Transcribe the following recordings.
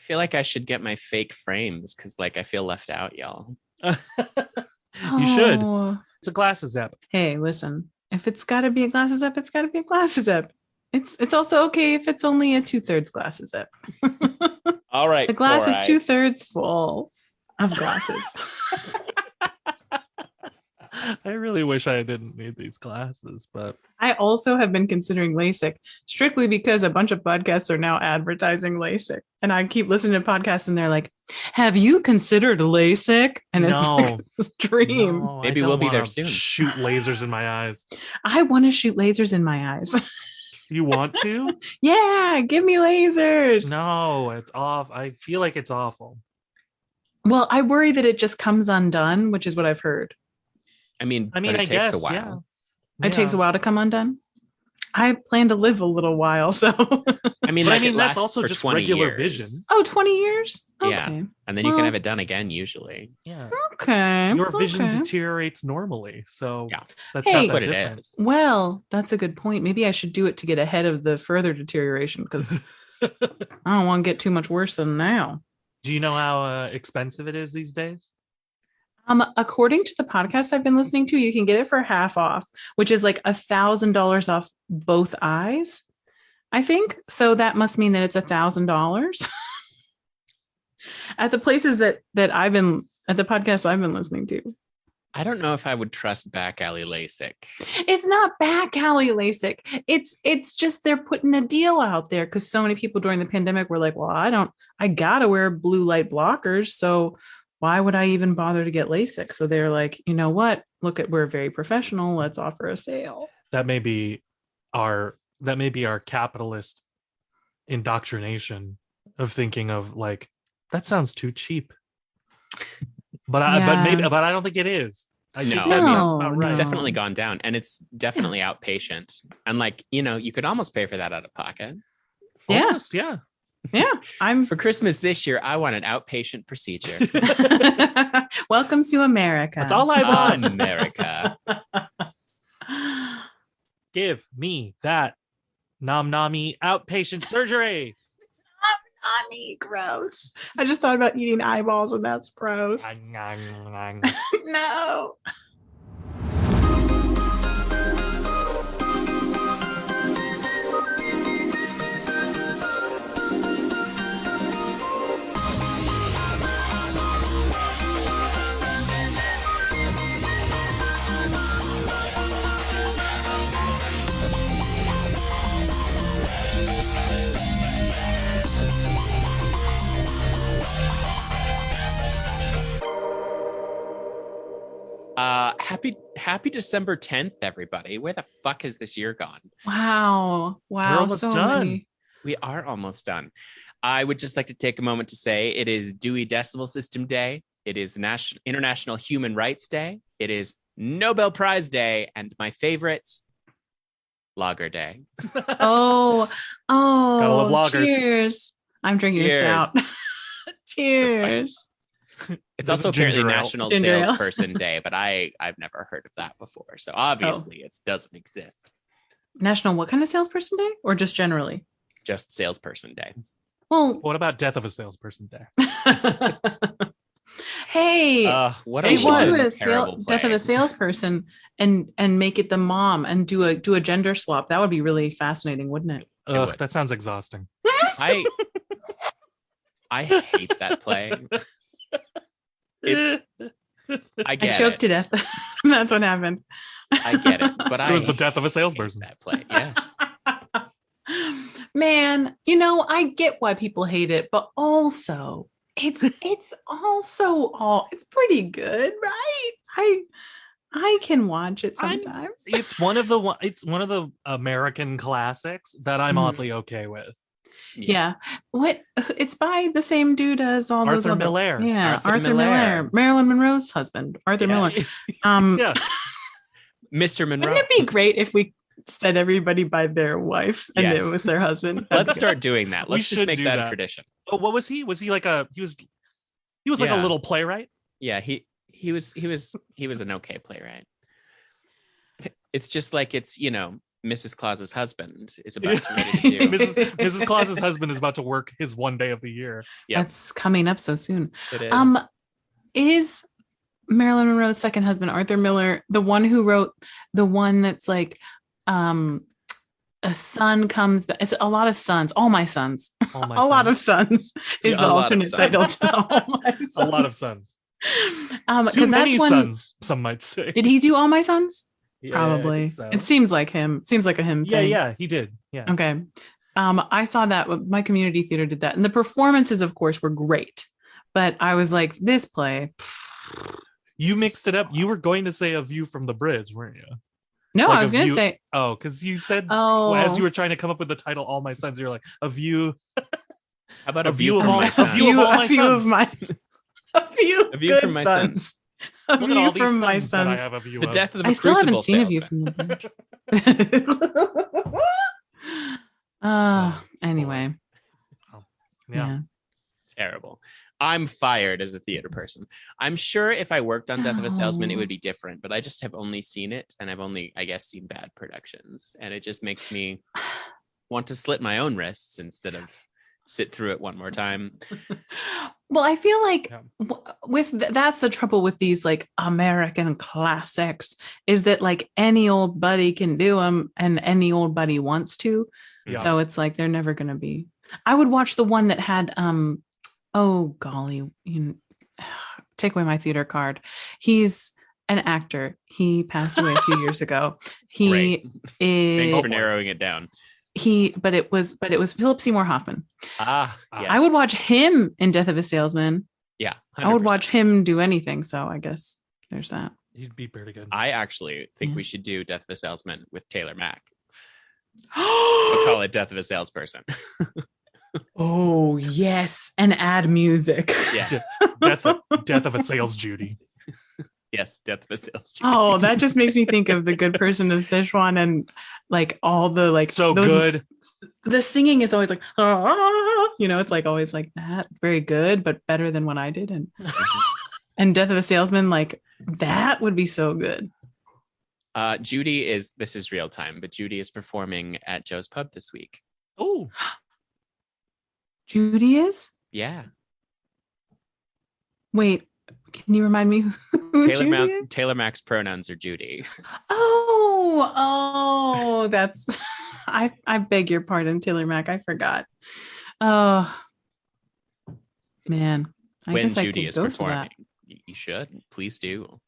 feel like I should get my fake frames because like I feel left out, y'all. You should. Oh. It's a glasses app. Hey, listen. If it's got to be a glasses app, it's got to be a glasses app. It's also okay if it's only a 2/3 glasses app. All right. The glass is Eyes. 2/3 full of glasses. I really wish I didn't need these glasses, but I also have been considering LASIK strictly because a bunch of podcasts are now advertising LASIK. And I keep listening to podcasts and they're like, have you considered LASIK? And it's like this dream. No, Maybe I don't we'll be there wanna soon. Shoot lasers in my eyes. I want to shoot lasers in my eyes. You want to? Yeah, give me lasers. No, it's off. I feel like it's awful. Well, I worry that it just comes undone, which is what I've heard. I mean, I it guess, takes a while. Yeah. It takes a while to come undone. I plan to live a little while, so. I mean, But like, I mean, it that's lasts also for just 20 regular years. vision. Oh, 20 years? Okay. Yeah. And then you can have it done again, usually. Yeah. Okay. Your vision okay. deteriorates normally. So Yeah. that's Hey. not That's that what different. it is. Well, that's a good point. Maybe I should do it to get ahead of the further deterioration because I don't want to get too much worse than now. Do you know how expensive it is these days? According to the podcast I've been listening to, you can get it for half off, which is like $1,000 off both eyes, I think. So that must mean that it's $1,000 at the places that I've been at the podcast I've been listening to. I don't know if I would trust back alley LASIK. It's not back alley LASIK. It's just they're putting a deal out there because so many people during the pandemic were like, well, I gotta wear blue light blockers, so why would I even bother to get LASIK? So they're like, you know what? We're very professional. Let's offer a sale. That may be our capitalist indoctrination of thinking of like, that sounds too cheap. But I don't think it is. I think No. that No, sounds about right. It's definitely gone down, and it's definitely outpatient. And like, you could almost pay for that out of pocket. Yeah. Almost, yeah. Yeah, I'm For Christmas this year, I want an outpatient procedure. welcome to America. That's all I want. America. Give me that nom nommy outpatient surgery. Mommy, gross. I just thought about eating eyeballs and that's gross. No. Happy December 10th, everybody. Where the fuck has this year gone? Wow. We're almost done. Many. We are almost done. I would just like to take a moment to say it is Dewey Decimal System Day. It is International Human Rights Day. It is Nobel Prize Day. And my favorite, Lager Day. Oh, Gotta love lagers. cheers. I'm drinking a Cheers. stout. Cheers. It's This also is ginger apparently ale. National Ginger ale. Salesperson Day, but I've never heard of that before. So obviously it doesn't exist. National what kind of salesperson day? Or just generally? Just Salesperson Day. Well, What about death of a salesperson day? hey, What they a should do one a terrible death of play. a salesperson and make it the mom and do a gender swap. That would be really fascinating, wouldn't it? Ugh, would. that sounds exhausting. I hate that play. I I get choked it. to death. That's what happened. I get it, but It was I the death of a hate salesperson. that play. Yes. Man, I get why people hate it, but also it's pretty good, right? I can watch it sometimes. It's one of the American classics that I'm oddly okay with. Yeah. What it's by the same dude as all those Arthur other Miller. Yeah, Arthur Arthur Miller. Miller. Marilyn Monroe's husband, Arthur Miller. Yes. Yeah. Mr. Monroe. Wouldn't it be great if we said everybody by their wife and Yes. it was their husband? Let's start doing that. We Let's just should make do that a that. tradition. Oh, what was he? Was he like he was like a Yeah. little playwright? Yeah, he was an okay playwright. It's just like it's Mrs. Claus's husband is about to ready to do. Mrs. Claus's husband is about to work his one day of the year. Yep. That's coming up so soon. It is. Is Marilyn Monroe's second husband, Arthur Miller, the one who wrote the one that's like, a son comes back? It's a lot of sons. All my sons. All my A lot of sons is the alternate title to All My Sons. A lot of sons. Too many that's sons, some might say. Did he do All My Sons? Yeah, Probably. so. It seems like him. Seems like a him thing. Yeah, he did. Yeah. Okay. I saw that. My community theater did that. And the performances, of course, were great. But I was like, this play. You mixed it up. You were going to say A View from the Bridge, weren't you? No, Like I was going to say. Oh, because you said Oh. as you were trying to come up with the title All My Sons, you're like, A View. How about A a view view of from all- my a son? view of all my a few sons. of my. A few, A view good from my sons. A Look at view all these from my sons that I sons. have a view The of. death of the I still crucible haven't seen A View salesman. from the Bridge. Anyway. Yeah. Terrible. I'm fired as a theater person. I'm sure if I worked on Death of a Salesman, it No. would be different, but I just have only seen it, and I've only, I guess, seen bad productions, and it just makes me want to slit my own wrists instead of sit through it one more time. Well, I feel like Yeah. that's the trouble with these like American classics is that like any old buddy can do them and any old buddy wants to. Yeah. So it's like they're never going to be. I would watch the one that had oh golly, take away my theater card. He's an actor. He passed away a few years ago. He Great. Thanks is for narrowing it down. but it was Philip Seymour Hoffman. Ah, yes. I would watch him in Death of a Salesman. Yeah, 100%. I would watch him do anything. So I guess there's that. He'd be pretty good. I actually think Yeah. we should do Death of a Salesman with Taylor Mack. We'll call it Death of a Salesperson. Oh yes, and add music. Yes, Death of a Sales Judy. yes, Death of a Sales. Oh, that just makes me think of The Good Person of Sichuan and like all the like So good. The singing is always like it's like always like that. Very good, but better than what I did. And Death of a Salesman, like that would be so good. Judy is, this is real time, but Judy is performing at Joe's Pub this week. Oh, Judy is? Yeah. Wait, can you remind me who Judy is? Taylor Mack's pronouns are Judy. Oh, that's I beg your pardon, Taylor Mack. I forgot. Oh man. I When guess I Judy could is go for performing, that. you should. Please do.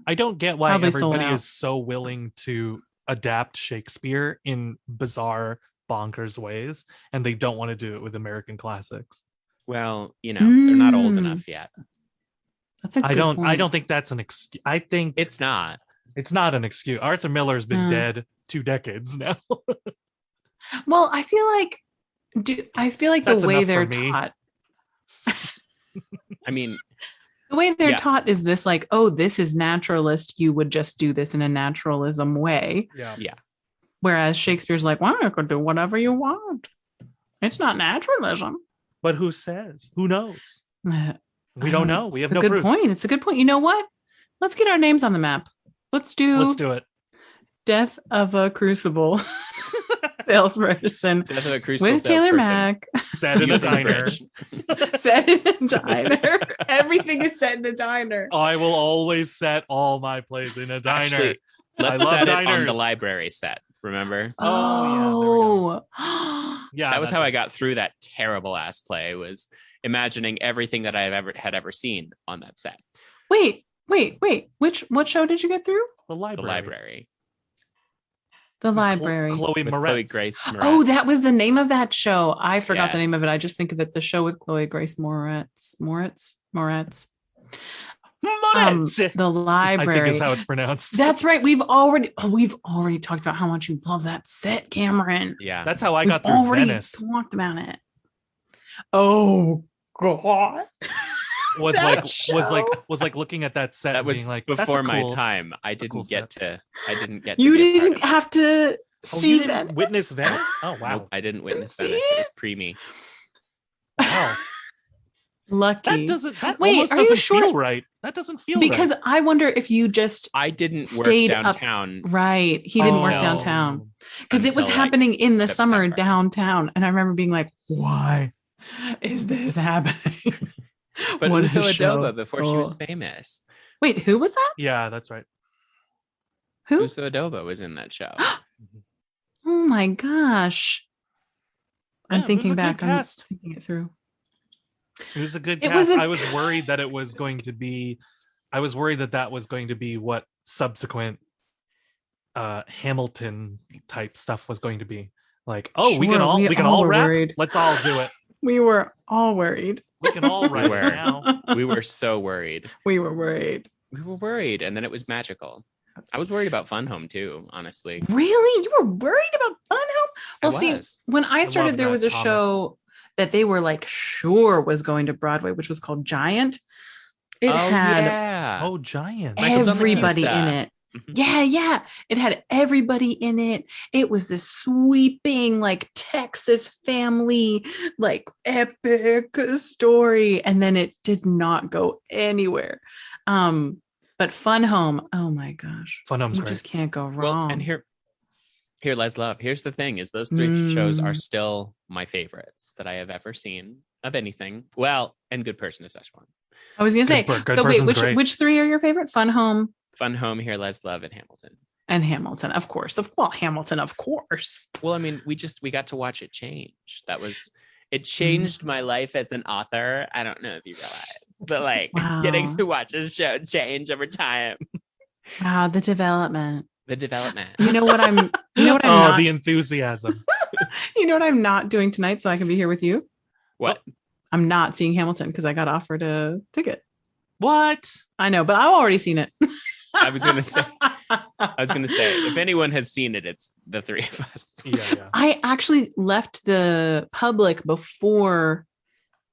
I don't get why Probably sold everybody out. is so willing to adapt Shakespeare in bizarre, bonkers ways, and they don't want to do it with American classics. Well, they're not old Mm. enough yet. That's a good I don't point. think that's an excuse. I think It's not. it's not an excuse. Arthur Miller's been dead 2 decades now. Well, I feel like That's the way enough for they're me. taught. I mean, The way they're Yeah. taught is this like, oh, this is naturalist. You would just do this in a naturalism way. Yeah. Whereas Shakespeare's like, well, you could do whatever you want. It's not naturalism. But who says? Who knows? We don't know. We have It's no a good proof. point. It's a good point. You know what? Let's get our names on the map. Let's do it. Death of a Crucible salesperson Death of a Crucible with Taylor salesperson. Mack. Set in a Youth on the diner. Bridge. Set in a diner. Everything is set in a diner. I will always set all my plays in a diner. Actually, let's I love set it on diners. the library set. Remember? Oh, Yeah, That was that's how I right. got through that terrible ass play, was imagining everything that I had ever seen on that set. wait. What show did you get through? The The library. library. The library. Chloe With Chloe Moretz. Grace Moretz. Oh, that was the name of that show. I forgot Yeah. the name of it. I just think of it. The show with Chloe Grace Moretz. Moretz. The library. I think is how it's pronounced. That's right. We've already talked about how much you love that set, Cameron. Yeah. That's how I got We've through already Venice. talked about it. Oh God. Was that like show. was like looking at that set That and was being like, that's before a my cool- time. I a cool didn't get to You be a part didn't of it. have to Oh, see you didn't that. witness Venice? Oh wow. Nope, I didn't witness See? Venice. It was pre me. Wow. Lucky. That Wait, almost are you doesn't sure- feel right. That doesn't feel because right. I wonder if you just I didn't work stayed up- downtown. right. He didn't work Until- downtown because it was until, like, happening in the summer September. downtown. And I remember being like, why is this happening? But What a Uso show. Adoba before she was Oh. famous. Wait, who was that? Yeah, that's right. Who? Uso Adoba was in that show. Oh my gosh. Yeah, I'm it was thinking a good back. I'm cast. thinking it through. It was a good It cast. was a- I was worried that it was going to be. I was worried that was going to be what subsequent Hamilton type stuff was going to be. Like, oh, we can Sure, all were rap. worried. Let's all do it. We were all worried. We can all rap were. now. We were so worried. We were worried. We were worried, and then it was magical. I was worried about Fun Home too, honestly. Really? You were worried about Fun Home? Well, I see, was. when I love started, there that was a comic. show that they were like sure was going to Broadway, which was called Giant. It had yeah. Oh, giant. Michael everybody Giacchino. in it. Mhm. Yeah. It had everybody in it. It was this sweeping, like Texas family, like epic story. And then it did not go anywhere. But Fun Home, oh my gosh. Fun Home's You great. just can't go wrong. Well, and here, Les Love. Here's the thing: is those three shows are Mm. still my favorites that I have ever seen of anything. Well, and Good Person is such one. I was gonna say, Good so wait, Person's great. which three are your favorite? Fun Home Fun Home, Here, Les Love, and Hamilton. and Hamilton, of course. Hamilton, of course. Well, I mean, we got to watch it change. It changed my life as an author. I don't know if you realize, but like getting Wow. to watch a show change over time. Wow, the development. The development. You know what I'm Oh, not the enthusiasm. you know what I'm not doing tonight so I can be here with you? What? I'm not seeing Hamilton because I got offered a ticket. What? I know, but I've already seen it. I was gonna say, if anyone has seen it, it's the three of us. Yeah. I actually left the public before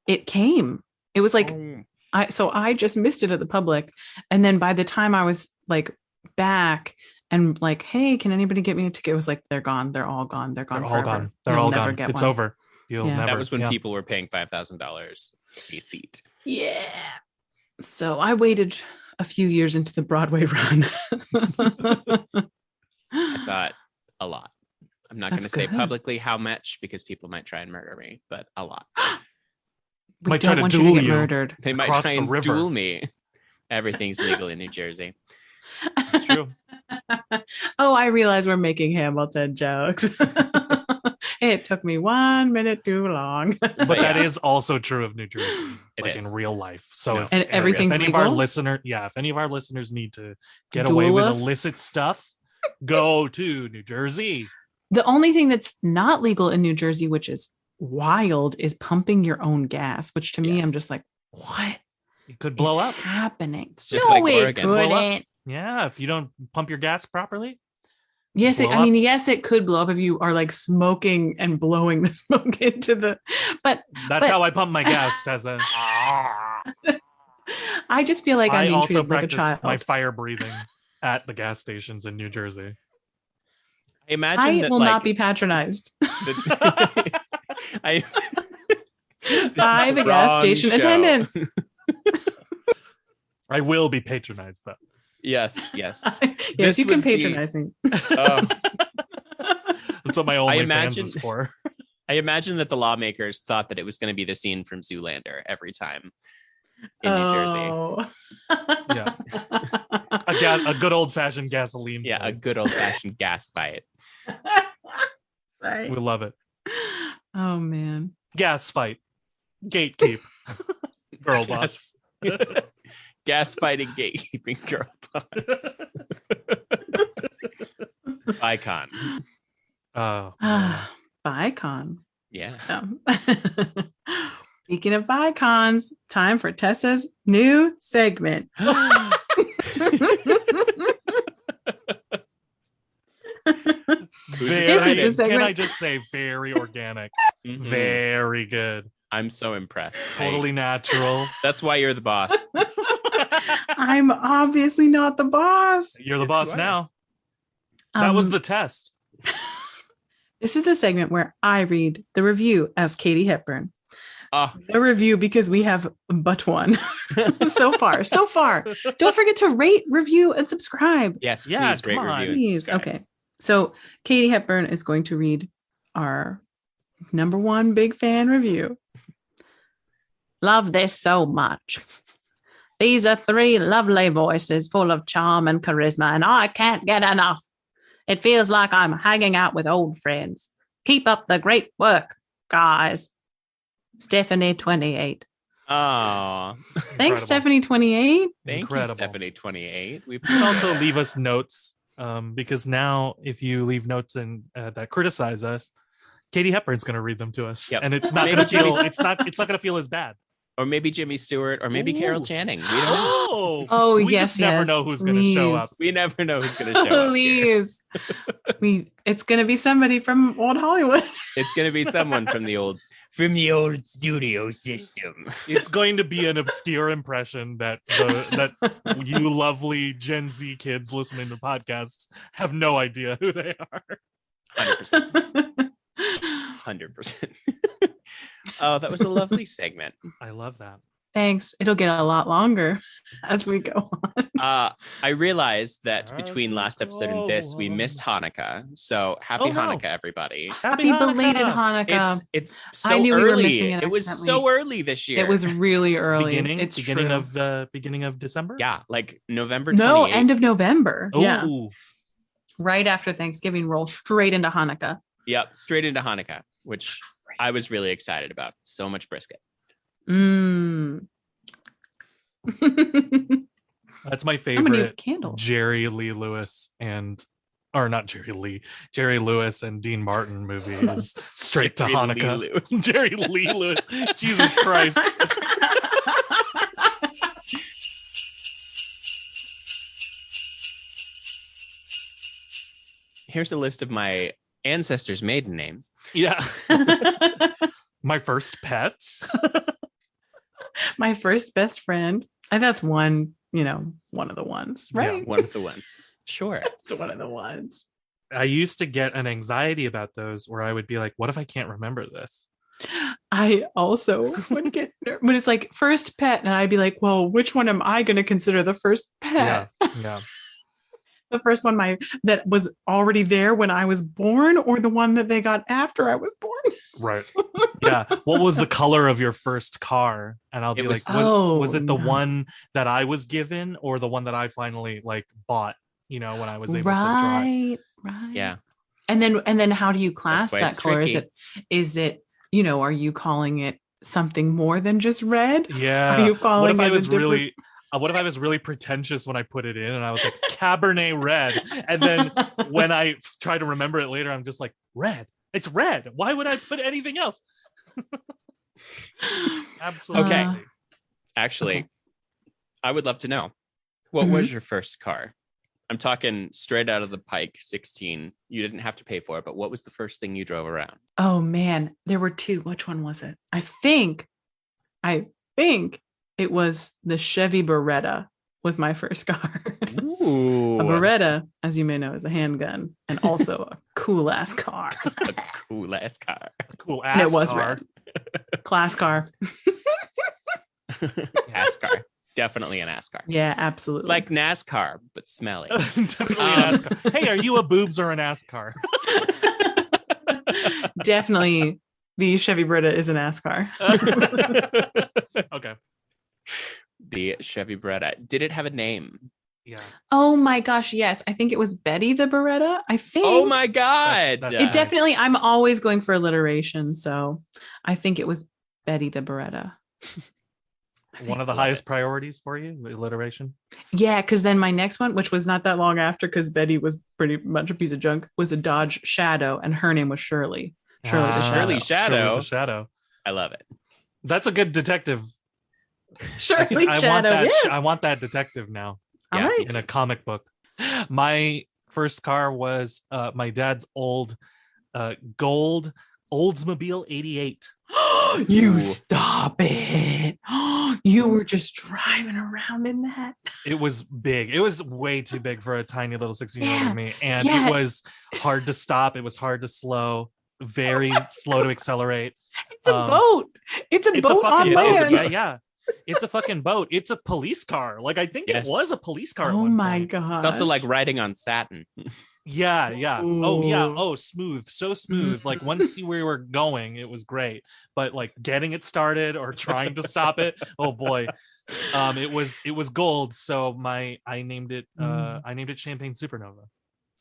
it came. It was like I just missed it at the public. And then by the time I was like back and like, hey, can anybody get me a ticket? It was like, they're gone. They're all gone. They're gone. They're all forever. gone. They're You'll all never gone. get It's one. over. You'll Yeah. never. That was when yeah. people were paying $5,000 a seat. Yeah. So I waited a few years into the Broadway run. I saw it a lot. I'm not going to That's say good. publicly how much because people might try and murder me, but a lot. We Might try don't to want you to duel get you. murdered. They might Across try the and river. duel me. Everything's legal in New Jersey. It's true. Oh, I realize we're making Hamilton jokes. It took me 1 minute too long. But yeah. that is also true of New Jersey, It like is. in real life. So No. if, And if everything's any of our legal? if any of our listeners need to get Duel away with us? illicit stuff, go to New Jersey. The only thing that's not legal in New Jersey, which is wild, is pumping your own gas, which to me, Yes. I'm just like, what It could blow is up. happening? It's just no, like it Oregon. Blow up. couldn't. Yeah, if you don't pump your gas properly. Yes, Blow I mean, yes, it could blow up if you are like smoking and blowing the smoke into the. But That's how I pump my gas, Tessa. I just feel like I'm I being also treated like a practice child. my fire breathing at the gas stations in New Jersey. I imagine I that will like, not be patronized I, by the gas station attendants. I will be patronized though. Yes. Yes, This you can was the- patronize me. Oh, That's what my OnlyFans is for. I imagine that the lawmakers thought that it was going to be the scene from Zoolander every time in New Jersey. Yeah. A good old fashioned gasoline. Yeah, a fight. good old fashioned gas fight. Sorry. We love it. Oh man. Gas fight. Gatekeep. Girl boss. Gas fighting gatekeeping girl boss. Icon. Oh, man. Bicon. Yeah. Speaking of bicons, time for Tessa's new segment. Who's Very, This is the excited? segment. can I just say very organic, Mhm. very good, I'm so impressed. totally natural. That's why you're the boss. I'm obviously not the boss. You're the Yes, boss you are. now. That was Um, the test. This is the segment where I read the review as Katie Hepburn. The review, because we have but one so far. Don't forget to rate, review, and subscribe. Yes, please Yeah, rate, come on. review, and Please. subscribe. Okay. So Katie Hepburn is going to read our number one big fan review. Love this so much. These are three lovely voices full of charm and charisma, and I can't get enough. It feels like I'm hanging out with old friends. Keep up the great work, guys. Stephanie 28. Oh, Thanks, Incredible. Stephanie 28. thank Incredible. you, Stephanie 28. We You can also leave us notes because now if you leave notes and that criticize us, Katie Hepburn's going to read them to us, Yep. and it's not Maybe going to feel Jimmy's- it's not going to feel as bad. or maybe Jimmy Stewart, or maybe Carol Ooh. Channing. We don't know. Oh, we yes, just never yes, know who's going to show please. up. We never know who's going to show up. Here. Please. It's going to be somebody from old Hollywood. It's going to be someone from the old studio system. It's going to be an obscure impression that that you lovely Gen Z kids listening to podcasts have no idea who they are. 100%. 100%. Oh, that was a lovely segment. I love that. Thanks. It'll get a lot longer as we go on. I realized that As between we last episode and this, we go missed Hanukkah. So happy Oh, no. Hanukkah, everybody. Happy belated Hanukkah. It's so I knew early. we were missing it It was accidentally. so early this year. It was really early. beginning It's beginning true. of December. yeah, like November 28th. No, end of November. Ooh. Yeah. Right after Thanksgiving, roll straight into Hanukkah. Yep, straight into Hanukkah, which I was really excited about. So much brisket. Mm. That's my How many favorite candles? Jerry Lee Lewis and or not Jerry Lee, Jerry Lewis and Dean Martin movie is straight to Jerry Lee Hanukkah. Lewis. Jerry Lee Lewis. Jesus Christ. Here's a list of my ancestors' maiden names. Yeah. My first pets. My first best friend. And that's one, one of the ones, Yeah, right? One of the ones. Sure. It's one of the ones. I used to get an anxiety about those where I would be like, what if I can't remember this? I also would get when it's like first pet, and I'd be like, well, which one am I going to consider the first pet? Yeah. The first one that was already there when I was born, or the one that they got after I was born? Right. Yeah. What was the color of your first car? And I'll be It was- like, was it the one that I was given or the one that I finally bought, when I was able to drive? Right. Yeah. And then how do you class why that it's color? tricky. Is it, are you calling it something more than just red? Yeah. Are you calling What if I it a was different- really what if I was really pretentious when I put it in and I was like Cabernet Red, and then when I try to remember it later, I'm just like, red. It's red. Why would I put anything else? Absolutely. Okay. Actually, Okay. I would love to know, what Mhm. was your first car? I'm talking straight out of the pike, 16. You didn't have to pay for it, but what was the first thing you drove around? Oh man, there were two. Which one was it? I think it was the Chevy Beretta was my first car. Ooh, A Beretta, as you may know, is a handgun and also a cool ass car. a cool ass car. Cool And ass it was car. red. Class car. Ass car. Definitely an ass car. Yeah, It's absolutely. like NASCAR, but smelly. Definitely an ass car. Hey, are you a boobs or an ass car? Definitely the Chevy Beretta is an ass car. Okay. The Chevy Beretta. Did it have a name? Yeah. Oh my gosh, yes. I think it was Betty the Beretta. I think. Oh my God. That's It nice. definitely, I'm always going for alliteration. So I think it was Betty the Beretta. One of the Love highest it. priorities for you, alliteration. Yeah, because then my next one, which was not that long after, because Betty was pretty much a piece of junk, was a Dodge Shadow, and her name was Shirley. Shirley the Ah, Shirley Shadow. Shadow. the Shadow. I love it. That's a good detective. Shirley I want Shadow. that. Yeah. I want that detective now All Yeah. right. in a comic book. My first car was my dad's old gold Oldsmobile 88. You Ooh. stop it. You were just driving around in that. It was big. It was way too big for a tiny little 16-year-old Yeah. like me. And Yeah. it was hard to stop. It was hard to slow, very slow to accelerate. It's a boat. It's a It's boat a on fucking boat. land. Yeah, yeah. It's a fucking boat. It's a police car. Like I think Yes. it was a police car. at Oh one my point. god. It's also like riding on satin. Yeah, yeah. Oh yeah. Ooh. Oh, smooth. So smooth. Like once we were going, it was great. But like getting it started or trying to stop it, oh boy. It was gold. So I named it Champagne Supernova.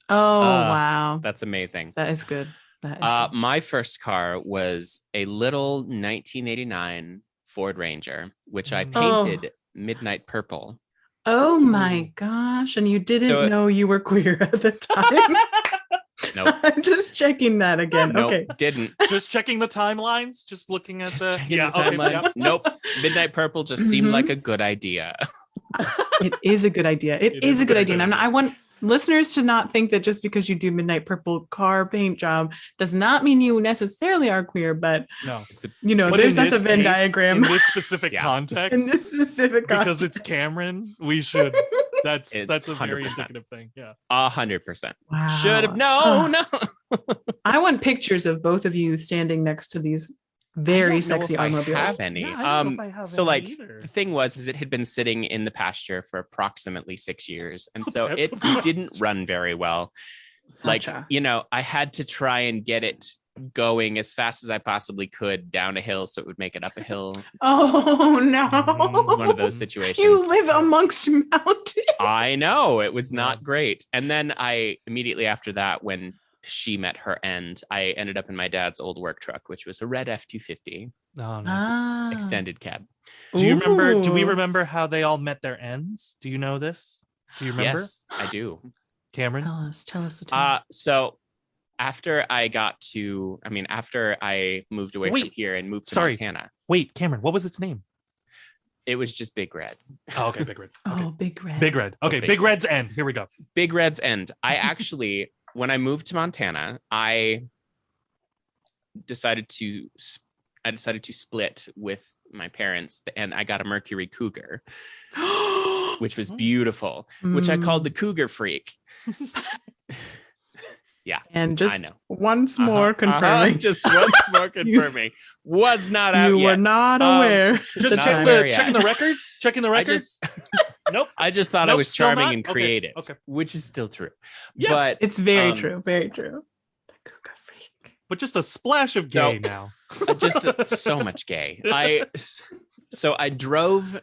Oh wow. That's amazing. That is good. That is good. My first car was a little 1989 Ford Ranger, which I painted midnight purple. Oh my gosh. And you didn't know you were queer at the time. Nope. I'm just checking that again. Nope, Okay. didn't. Just checking the timelines, just looking at the timelines. yep. Nope. Midnight purple just seemed like a good idea. It is a good idea. It is a good idea. And I want listeners to not think that just because you do midnight purple car paint job does not mean you necessarily are queer, but No. But that's a Venn diagram. In this specific context. In this specific because context. it's Cameron, we should that's a 100%. very indicative thing. Yeah. 100%. Wow. Should have known. I want pictures of both of you standing next to these very sexy automobiles. I have any. Yeah, I don't know if I have so any like either. the thing was it had been sitting in the pasture for approximately 6 years, and so it didn't run very well. Like, Gotcha. I had to try and get it going as fast as I possibly could down a hill so it would make it up a hill. Oh no. One of those situations. You live amongst mountains. I know, it was not great. And then I immediately after that, when she met her end, I ended up in my dad's old work truck, which was a red F-250 Oh, nice. extended cab. Do you remember? Do we Ooh. remember how they all met their ends? Do you know this? Do you remember? Yes, I do. Cameron? Tell us the time. So after I moved away from here and moved to Montana, Wait, Cameron, what was its name? it was just Big Red. Oh, okay, Big Red. Okay. Oh, Big Red. Big Red. Okay, Big Red's end. Here we go. Big Red's end. I actually, when I moved to Montana, I decided to split with my parents, and I got a Mercury Cougar, which was beautiful, which I called the Cougar Freak. Yeah, And just I know. once more confirming. Just once more confirming. Was not out you yet. were not aware. Just Not checking there the yet. checking the records. Checking the records. Nope. I just thought I Nope, was still charming not? and Okay, creative, okay. which is still true. Yeah, But It's very true. Very true. The Cougar Freak. But just a splash of gay No. now. just so much gay. So I drove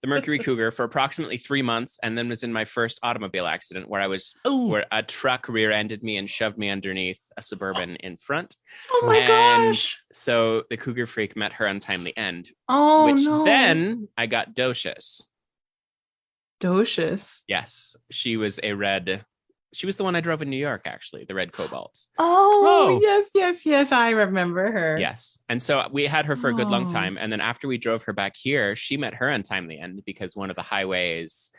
the Mercury Cougar for approximately 3 months, and then was in my first automobile accident where where a truck rear-ended me and shoved me underneath a Suburban in front. Oh my And gosh. So the Cougar Freak met her untimely end, Oh which no. then I got docious. Docious. Yes, she was a red. She was the one I drove in New York, actually, the red Cobalts. Oh, yes. I remember her. Yes. And so we had her for a good long Oh. time. And then after we drove her back here, she met her untimely end because one of the highway's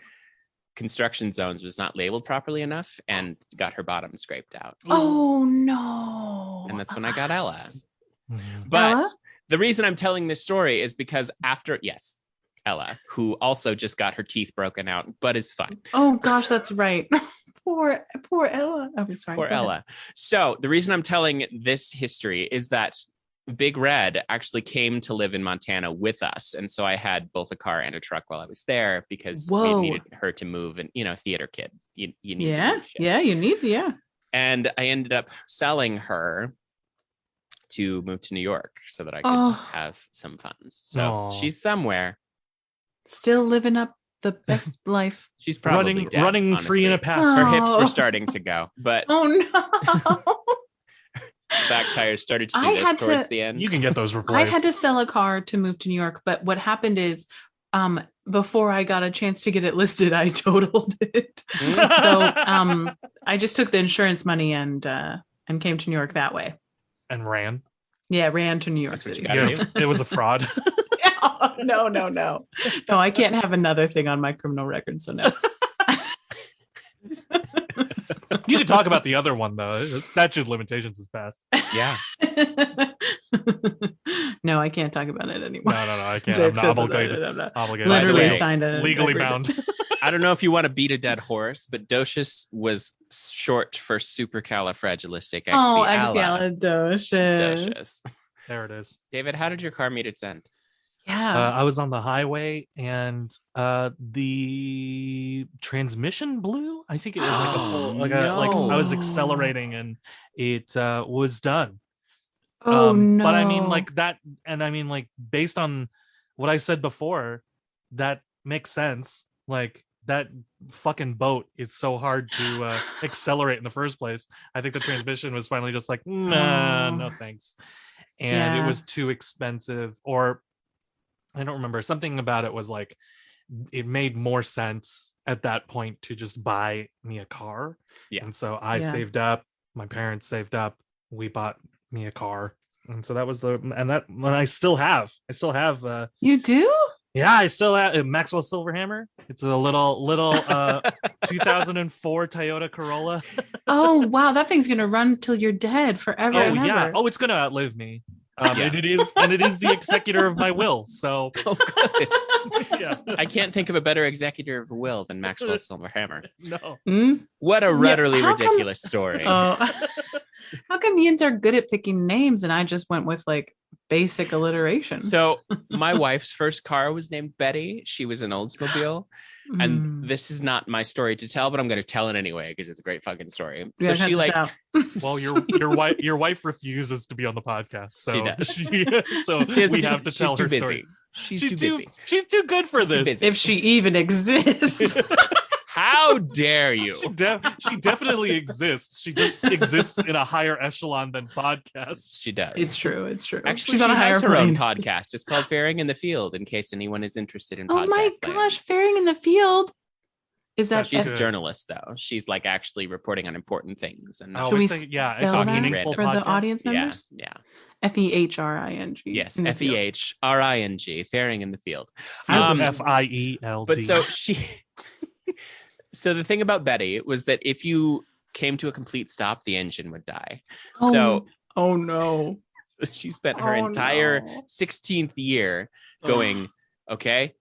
construction zones was not labeled properly enough and got her bottom scraped out. Oh no. And that's when I got Ella. Mhm. But Ella? the reason I'm telling this story is because Ella, who also just got her teeth broken out, but is fine. Oh gosh, that's right. Poor Ella. Oh, sorry. Poor go ahead. Ella. So the reason I'm telling this history is that Big Red actually came to live in Montana with us. And so I had both a car and a truck while I was there because we Whoa. needed her to move. And, theater kid, you need to Yeah. move shit. Yeah, you need, yeah. And I ended up selling her to move to New York so that I could Oh. have some funds. So Aw. she's somewhere. Still living up the best life. She's probably dead, running free in a honestly. pass. Her hips Oh. were starting to go, but Oh no. back tires started to do I this had towards to- the end. You can get those I replaced. had to sell a car to move to New York, but what happened is before I got a chance to get it listed, I totaled it. So I just took the insurance money and came to New York that way. and ran. Yeah, ran to New York That's what City. you gotta Yeah, it was a fraud. No. No, I can't have another thing on my criminal record, so no. You can talk about the other one though. The statute of limitations is passed. Yeah. No, I can't talk about it anymore. No, I can't. I'm not obligated. Obligated. Literally way, signed a legally agreement. bound. I don't know if you want to beat a dead horse, but docious was short for supercalifragilisticexpialidocious. Oh, expialidocious. Docious. There it is. David, how did your car meet its end? Yeah. I was on the highway and the transmission blew. I think it was like a full, like I was accelerating and it was done. Oh no. But I mean, like that, and I mean, like based on what I said before, that makes sense. Like that fucking boat is so hard to accelerate in the first place. I think the transmission was finally just like, nah, no thanks, and it was too expensive, or I don't remember. Something about it was like it made more sense at that point to just buy me a car. Yeah. And so I saved up, my parents saved up, we bought me a car. And so that was I still have You do? Yeah, I still have a Maxwell Silverhammer. It's a little 2004 Toyota Corolla. Oh wow, that thing's gonna run till you're dead forever. Oh and yeah. ever. Oh, it's gonna outlive me. And it is the executor of my will. So good. Yeah. I can't think of a better executor of a will than Maxwell Silverhammer. No. What a utterly how come- ridiculous story. Oh. How come Ians are good at picking names and I just went with like basic alliteration? So my wife's first car was named Betty. She was an Oldsmobile. And this is not my story to tell, but I'm going to tell it anyway because it's a great fucking story. So she like, well, your wife refuses to be on the podcast, so we have to tell her story. She's too busy. She's too good for this. If she even exists. How dare you? She definitely exists. She just exists in a higher echelon than podcasts. She does. It's true. Actually, she has her own podcast. It's called Faring in the Field, in case anyone is interested in podcasts. Oh my gosh, Faring in the Field. Is that she's a journalist though? She's like actually reporting on important things. And should we it's a meaningful for podcast? the audience members? Yeah. FEHRING. Yes, FEHRING. Faring in the Field. FIELD. But so the thing about Betty was that if you came to a complete stop, the engine would die. Oh no. So she spent her entire 16th year going, okay,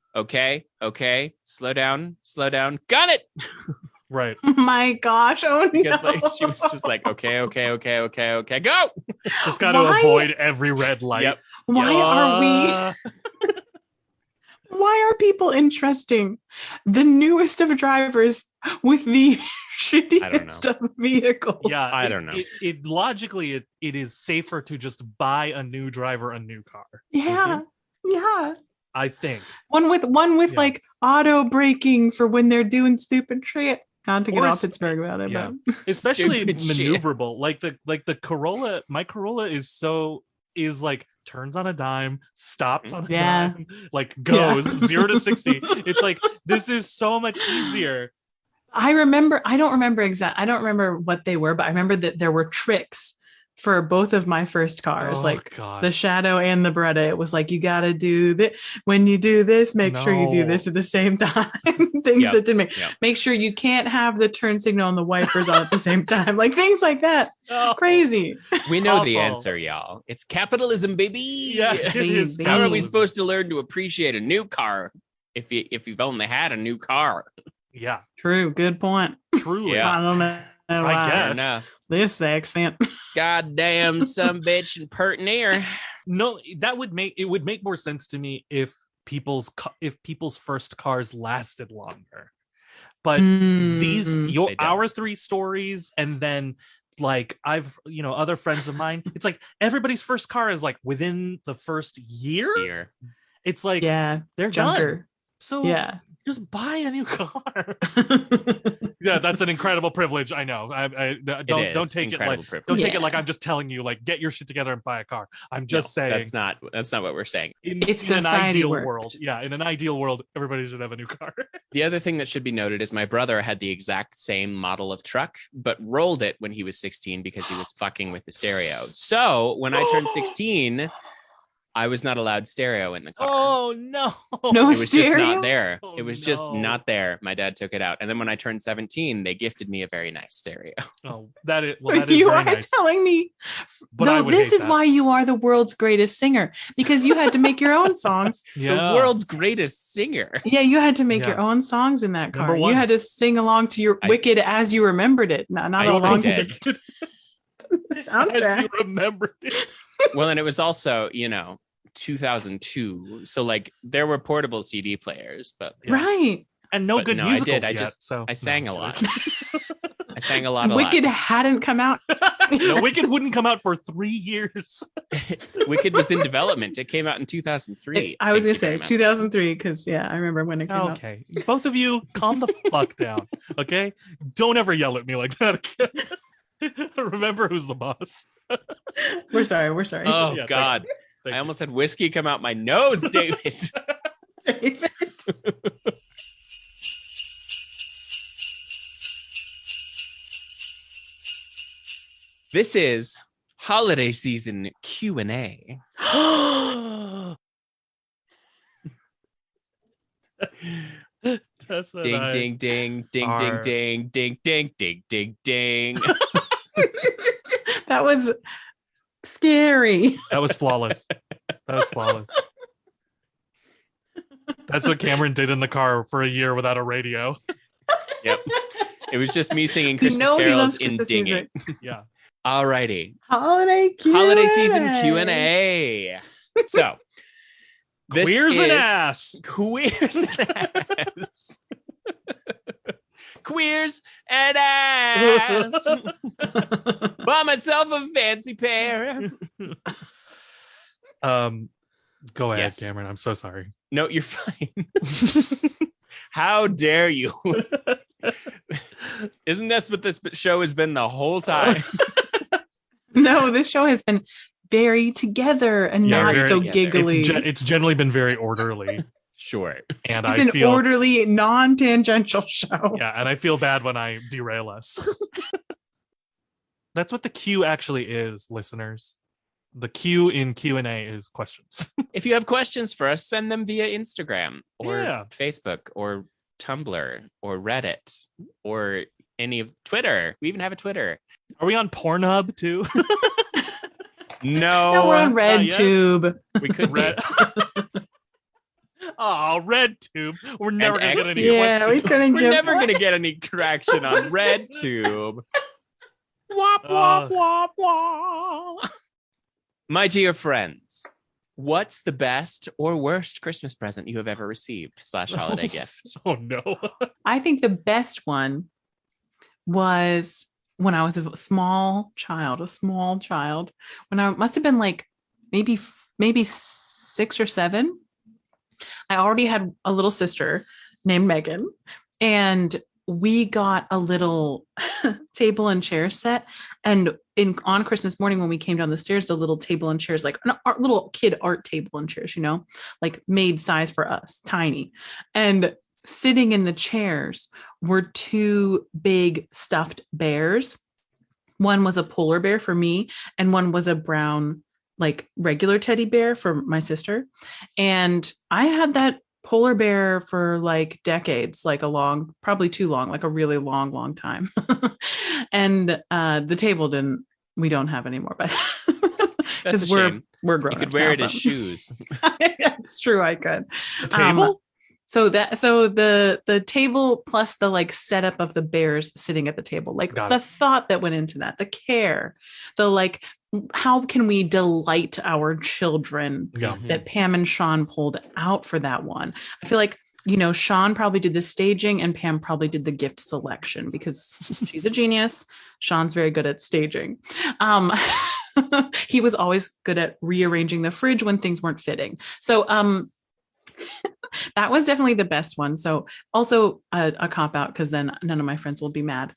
slow down, gun it. Right. Oh my gosh. Oh because, no. like, she was just like, okay, go. Just got to avoid every red light. Yep. Why are people entrusting the newest of drivers with the shittiest of vehicles? Yeah, I don't know. It logically it is safer to just buy a new driver a new car. Yeah. Yeah. I think One with like auto braking for when they're doing stupid shit. Not to get all Pittsburgh about it, but especially maneuverable. Like the Corolla, my Corolla is like turns on a dime, stops on a dime, like goes 0 to 60. It's like this is so much easier. I don't remember what they were, but I remember that there were tricks for both of my first cars, the Shadow and the Beretta. It was like, you got to do that. When you do this, make sure you do this at the same time. Things that didn't make sure you can't have the turn signal and the wipers on at the same time. Like things like that. Crazy. We know the answer, y'all. It's capitalism, baby. Yeah, it is. How are we supposed to learn to appreciate a new car if you've only had a new car? Yeah. True. Good point. Truly. I don't know. I guess. This accent. Goddamn some bitch and pert near. No, it would make more sense to me if people's first cars lasted longer. But our 3 stories, and then like I've other friends of mine, it's like everybody's first car is like within the first year. It's like they're junker. Done. So just buy a new car. Yeah, that's an incredible privilege. I know. I don't take it like take it like I'm just telling you like get your shit together and buy a car. I'm just saying that's not what we're saying. In an ideal world, in an ideal world, everybody should have a new car. The other thing that should be noted is my brother had the exact same model of truck, but rolled it when he was 16 because he was fucking with the stereo. So when I turned 16. I was not allowed stereo in the car. Oh no! No, it was stereo? just not there. Oh, it was just not there. My dad took it out, and then when I turned 17, they gifted me a very nice stereo. Oh, that is you very are nice. Telling me. But no, this is why you are the world's greatest singer, because you had to make your own songs. The world's greatest singer. Yeah, you had to make your own songs in that car. You had to sing along to your Wicked as you remembered it, not along to the soundtrack. As you remembered it. Well, and it was also, 2002. So like there were portable CD players, but Right. And no But good no, I musicals did. yet. I sang a I'm lot. kidding. I sang a lot. Wicked hadn't come out. No, Wicked wouldn't come out for 3 years. Wicked was in development. It came out in 2003. I was Thank gonna you very say much. 2003 because I remember when it came out. Okay, both of you, calm the fuck down. Okay, don't ever yell at me like that again. Remember who's the boss. We're sorry. Oh Yeah, God. Thank I you. almost had whiskey come out my nose, David. David. This is holiday season Q&A. Tessa and Ding, I ding, ding, ding, are- ding, ding, ding, ding, ding, ding. That was scary. That was flawless. That's what Cameron did in the car for a year without a radio. Yep. It was just me singing You Christmas know he carols loves in Christmas dinging. music. Yeah. Alrighty. Holiday Season Q&A. So this Queers and is ass. Queers and ass. Queers and ass. Buy myself a fancy pair. Go ahead, Yes. Cameron. I'm so sorry. No, you're fine. How dare you? Isn't that what this show has been the whole time? No, this show has been very together and Yeah, not very so together. giggly. It's generally been very orderly, Sure. and It's I an feel orderly, non-tangential show. yeah, and I feel bad when I derail us. That's what the Q actually is, listeners. The Q in Q&A is questions. If you have questions for us, send them via Instagram or Yeah. Facebook or Tumblr or Reddit or any of Twitter. We even have a Twitter. Are we on Pornhub too? No, we're on No, Not yet. RedTube. we could be. Red. Oh, RedTube. We're never gonna get X any Tube. Yeah, we questions. couldn't We're give never one. going to get any traction on RedTube. Wop, Uh. wop, wop, wop. My dear friends, what's the best or worst Christmas present you have ever received / holiday gift? Oh no. I think the best one was when I was a small child, when I must have been like maybe 6 or 7. I already had a little sister named Megan, and we got a little table and chair set. And on Christmas morning, when we came down the stairs, the little table and chairs, like little kid art table and chairs, like made size for us, tiny. And sitting in the chairs were 2 big stuffed bears. One was a polar bear for me, and one was a brown, like regular teddy bear for my sister. And I had that polar bear for like decades, like probably too long, like a really long time. And the table we don't have anymore, but That's a because shame. we're grown. You could wear it as shoes. It's true, I could. A table? So the table plus the like setup of the bears sitting at the table, like Got the it. thought that went into that, the care, the like, how can we delight our children Yeah. that Pam and Sean pulled out for that one? I feel like, Sean probably did the staging and Pam probably did the gift selection because she's a genius. Sean's very good at staging. He was always good at rearranging the fridge when things weren't fitting. So, that was definitely the best one. So also a cop out because then none of my friends will be mad.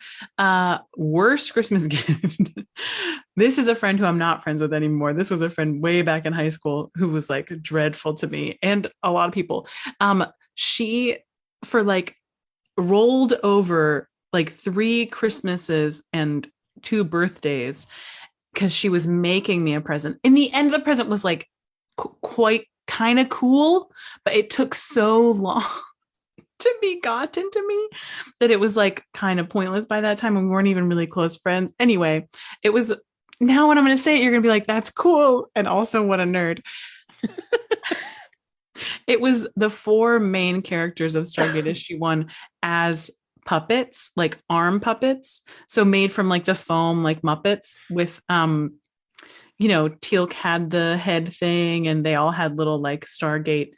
Worst Christmas gift. This is a friend who I'm not friends with anymore. This was a friend way back in high school who was like dreadful to me and a lot of people. She for like rolled over like 3 Christmases and 2 birthdays because she was making me a present. In the end, the present was like quite kind of cool, but it took so long to be gotten to me that it was like kind of pointless by that time, and we weren't even really close friends. Anyway, it was, now when I'm going to say it, you're going to be like, that's cool. And also what a nerd. It was the 4 main characters of Stargate Issue 1 as puppets, like arm puppets. So made from like the foam, like Muppets with, Teal'c had the head thing, and they all had little like Stargate.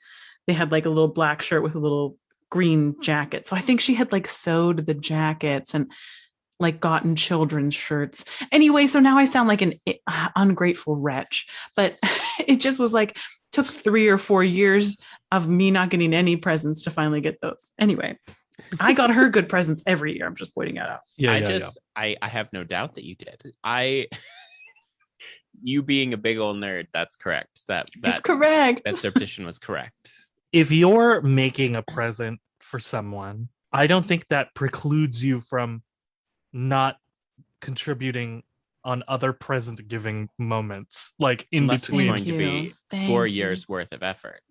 They had like a little black shirt with a little green jacket. So I think she had like sewed the jackets and like gotten children's shirts. Anyway, so now I sound like an ungrateful wretch, but it just was like took 3 or 4 years of me not getting any presents to finally get those. Anyway, I got her good presents every year. I'm just pointing that out. I have no doubt that you did. You being a big old nerd, that's correct. That's correct. That surreptition was correct. If you're making a present for someone, I don't think that precludes you from not contributing on other present giving moments, like in Unless between. it's going to be 4 years worth of effort.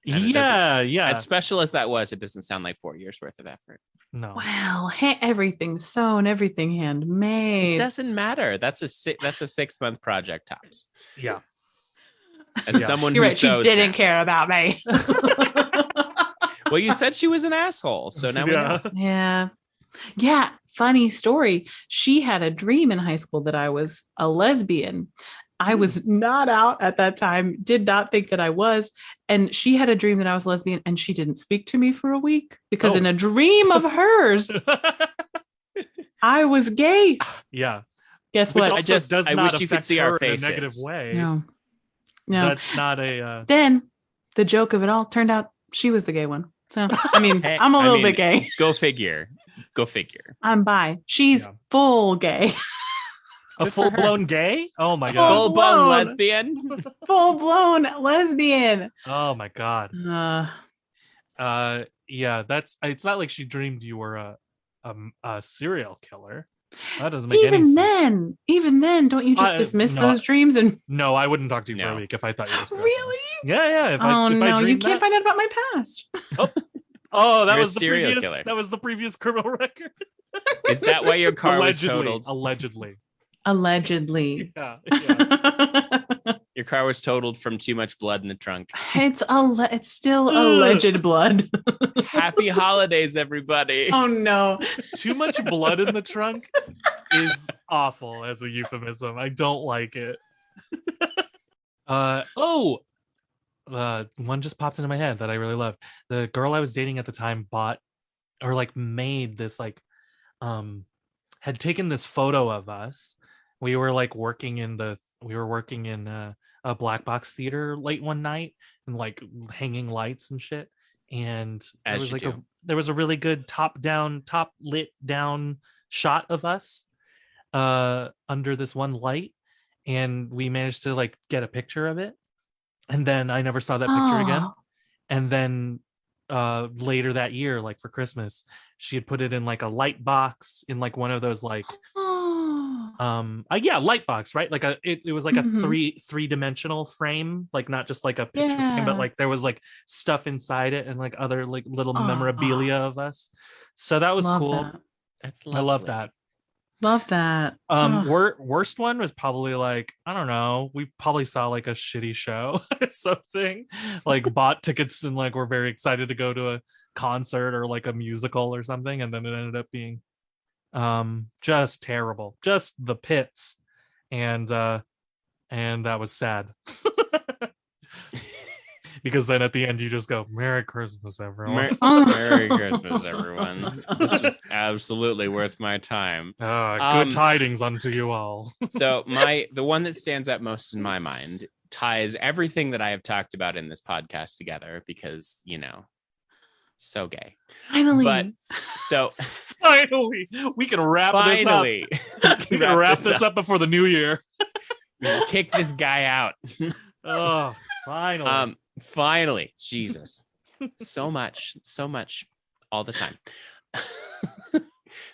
And Yeah. as special as that was, it doesn't sound like 4 years worth of effort. No. Wow, everything sewn, everything handmade. It doesn't matter. That's a 6-month project tops. Yeah. As someone You're who right, she sews didn't now. care about me. Well, you said she was an asshole, so now we know. Yeah. Funny story. She had a dream in high school that I was a lesbian. I was not out at that time, did not think that I was. And she had a dream that I was lesbian, and she didn't speak to me for a week because in a dream of hers, I was gay. Yeah. Guess Which what? also does I not wish you could affect see her our in a faces. negative way. No. That's not a... Then the joke of it all turned out she was the gay one. So, I mean, I'm a little bit gay. Go figure. I'm bi. She's full gay. A full-blown gay? Oh my god. Full-blown lesbian? Full-blown lesbian. Oh my god. Yeah, it's not like she dreamed you were a serial killer. That doesn't make any sense. Even then, don't you just dismiss those dreams? And no, I wouldn't talk to you for a week if I thought you were serial really? Yeah. If I you can't find out about my past. Oh, that You're was a serial killer. That was the previous criminal record. Is that why your car was totaled? Allegedly. Yeah. Your car was totaled from too much blood in the trunk. It's still alleged blood. Happy holidays, everybody. Oh no. Too much blood in the trunk is awful as a euphemism. I don't like it. One just popped into my head that I really loved. The girl I was dating at the time made this had taken this photo of us. We were working in a black box theater late one night and hanging lights and shit. And there was a really good top lit down shot of us under this one light, and we managed to get a picture of it. And then I never saw that picture again. And then later that year, for Christmas, she had put it in a light box in one of those light box, right? It was a three-dimensional frame, not just a picture frame, but there was stuff inside it and other little memorabilia of us. So that was cool. I love that. Love that. Worst one was probably I don't know, we probably saw a shitty show or something, bought tickets and we're very excited to go to a concert or a musical or something, and then it ended up being just terrible, just the pits, and that was sad. Because then at the end you just go, Merry Christmas, everyone. Merry Christmas, everyone. This was absolutely worth my time. Good tidings unto you all. So the one that stands out most in my mind ties everything that I have talked about in this podcast together, because, so gay. Finally. But so finally, we can wrap this up. We can wrap this up before the new year. We can kick this guy out. Oh, finally. Finally, Jesus. so much all the time.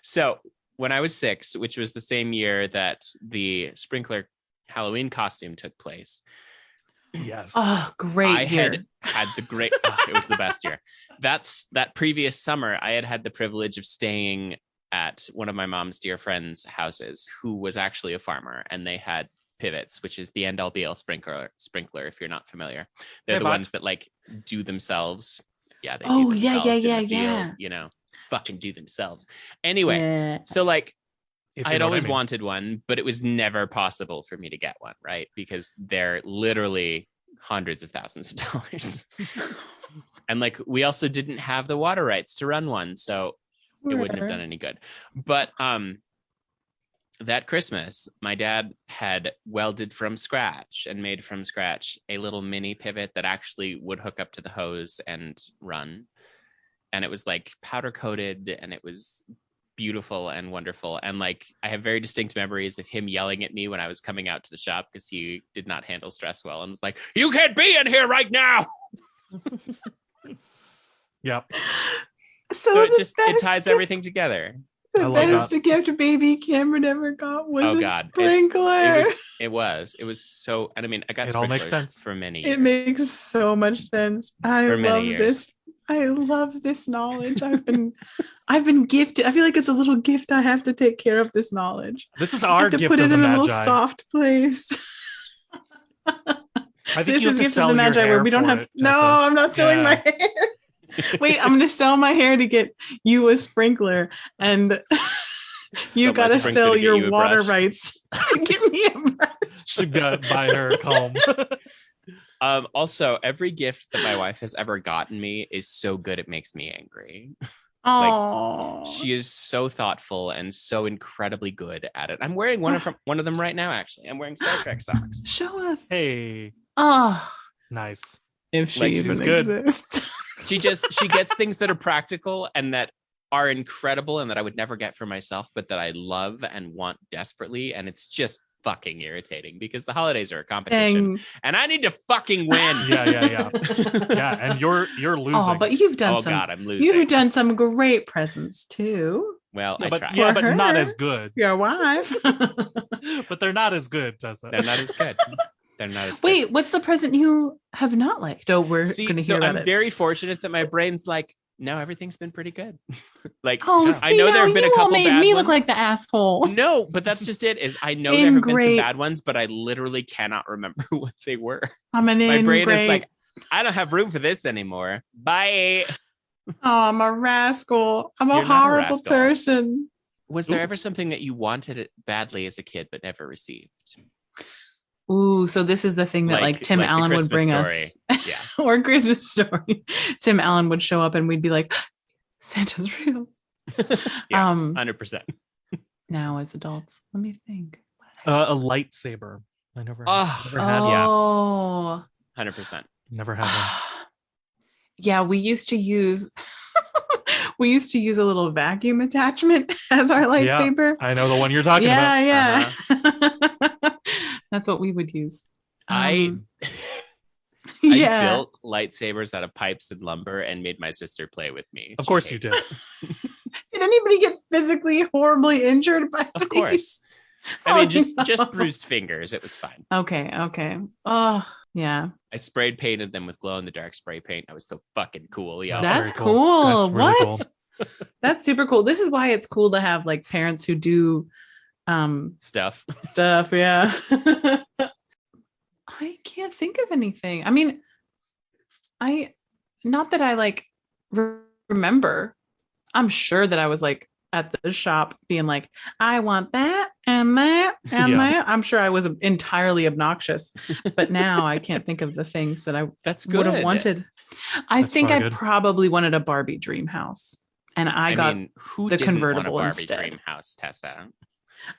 So when I was 6, which was the same year that the sprinkler Halloween costume took place. Yes. Oh, great. I had the great, it was the best year. That previous summer, I had the privilege of staying at one of my mom's dear friends' houses, who was actually a farmer, and they had pivots, which is the end all be all sprinkler, if you're not familiar. They're the ones that do themselves. Yeah. They do themselves in the field, fucking do themselves. Anyway, so I had always wanted one, but it was never possible for me to get one, right? Because they're literally hundreds of thousands of dollars. And like, we also didn't have the water rights to run one, so it wouldn't have done any good. But that Christmas, my dad had welded from scratch and made from scratch a little mini pivot that actually would hook up to the hose and run. And it was like powder coated, and it was beautiful and wonderful. And like, I have very distinct memories of him yelling at me when I was coming out to the shop because he did not handle stress well and was like, "You can't be in here right now." Yep. So it ties everything together. The best gift baby Cameron ever got was a sprinkler. It was so, and I mean, I got it all makes sense for many years. It makes so much sense. I love this knowledge. I've been gifted. I feel like it's a little gift. I have to take care of this knowledge. This is our gift. Put it in a little soft place. I think you have to sell your hair where we don't have. No, I'm not selling my hair. Wait, I'm going to sell my hair to get you a sprinkler, and you got to sell your water rights to get me a brush. She got to buy her a comb. Also, every gift that my wife has ever gotten me is so good it makes me angry. Oh, like, she is so thoughtful and so incredibly good at it. I'm wearing one of them right now. Actually, I'm wearing Star Trek socks. Show us. Hey. Oh, nice. If she even exists. She gets things that are practical and that are incredible and that I would never get for myself, but that I love and want desperately. And it's just fucking irritating because the holidays are a competition and I need to fucking win. Yeah. And you're losing. Oh, but you've done I'm losing. You've done some great presents too. Well, I tried. Yeah, but not as good. Your wife. But they're not as good, Tessa. They're not as good. They're not as Wait, what's the present you have not liked? Oh, we're going to hear about it. I'm very fortunate that my brain's like, no, everything's been pretty good. Like, I know there have been a couple bad ones. You made me look like the asshole. No, but that's just it. Is I know there have been some bad ones, but I literally cannot remember what they were. My brain is like, I don't have room for this anymore. Bye. Oh, I'm a rascal. I'm a horrible person. Was there ever something that you wanted it badly as a kid but never received? Ooh, so this is the thing that like Tim Allen would bring us. Yeah. Or Christmas Story. Tim Allen would show up and we'd be like, Santa's real. Yeah, 100%. Now as adults, let me think. A lightsaber. I never had. Oh. Yeah. 100%. Never had one. Yeah, we used to use a little vacuum attachment as our lightsaber. Yeah, I know the one you're talking about. Yeah. That's what we would use. I built lightsabers out of pipes and lumber and made my sister play with me. Of course you did. Did anybody get physically horribly injured by Of course. I mean, just bruised fingers. It was fine. Okay. Oh, yeah. I sprayed painted them with glow-in-the-dark spray paint. I was so fucking cool. Yeah, that's cool. That's really cool. That's super cool. This is why it's cool to have like parents who do stuff. Yeah. I can't think of anything. I mean, not that I like remember. I'm sure that I was like at the shop being like, I want that and that and that. I'm sure I was entirely obnoxious, but now I can't think of the things that I would have wanted. I think I probably wanted a Barbie dream house, and I got the convertible want a Barbie instead. Dream house, Tessa.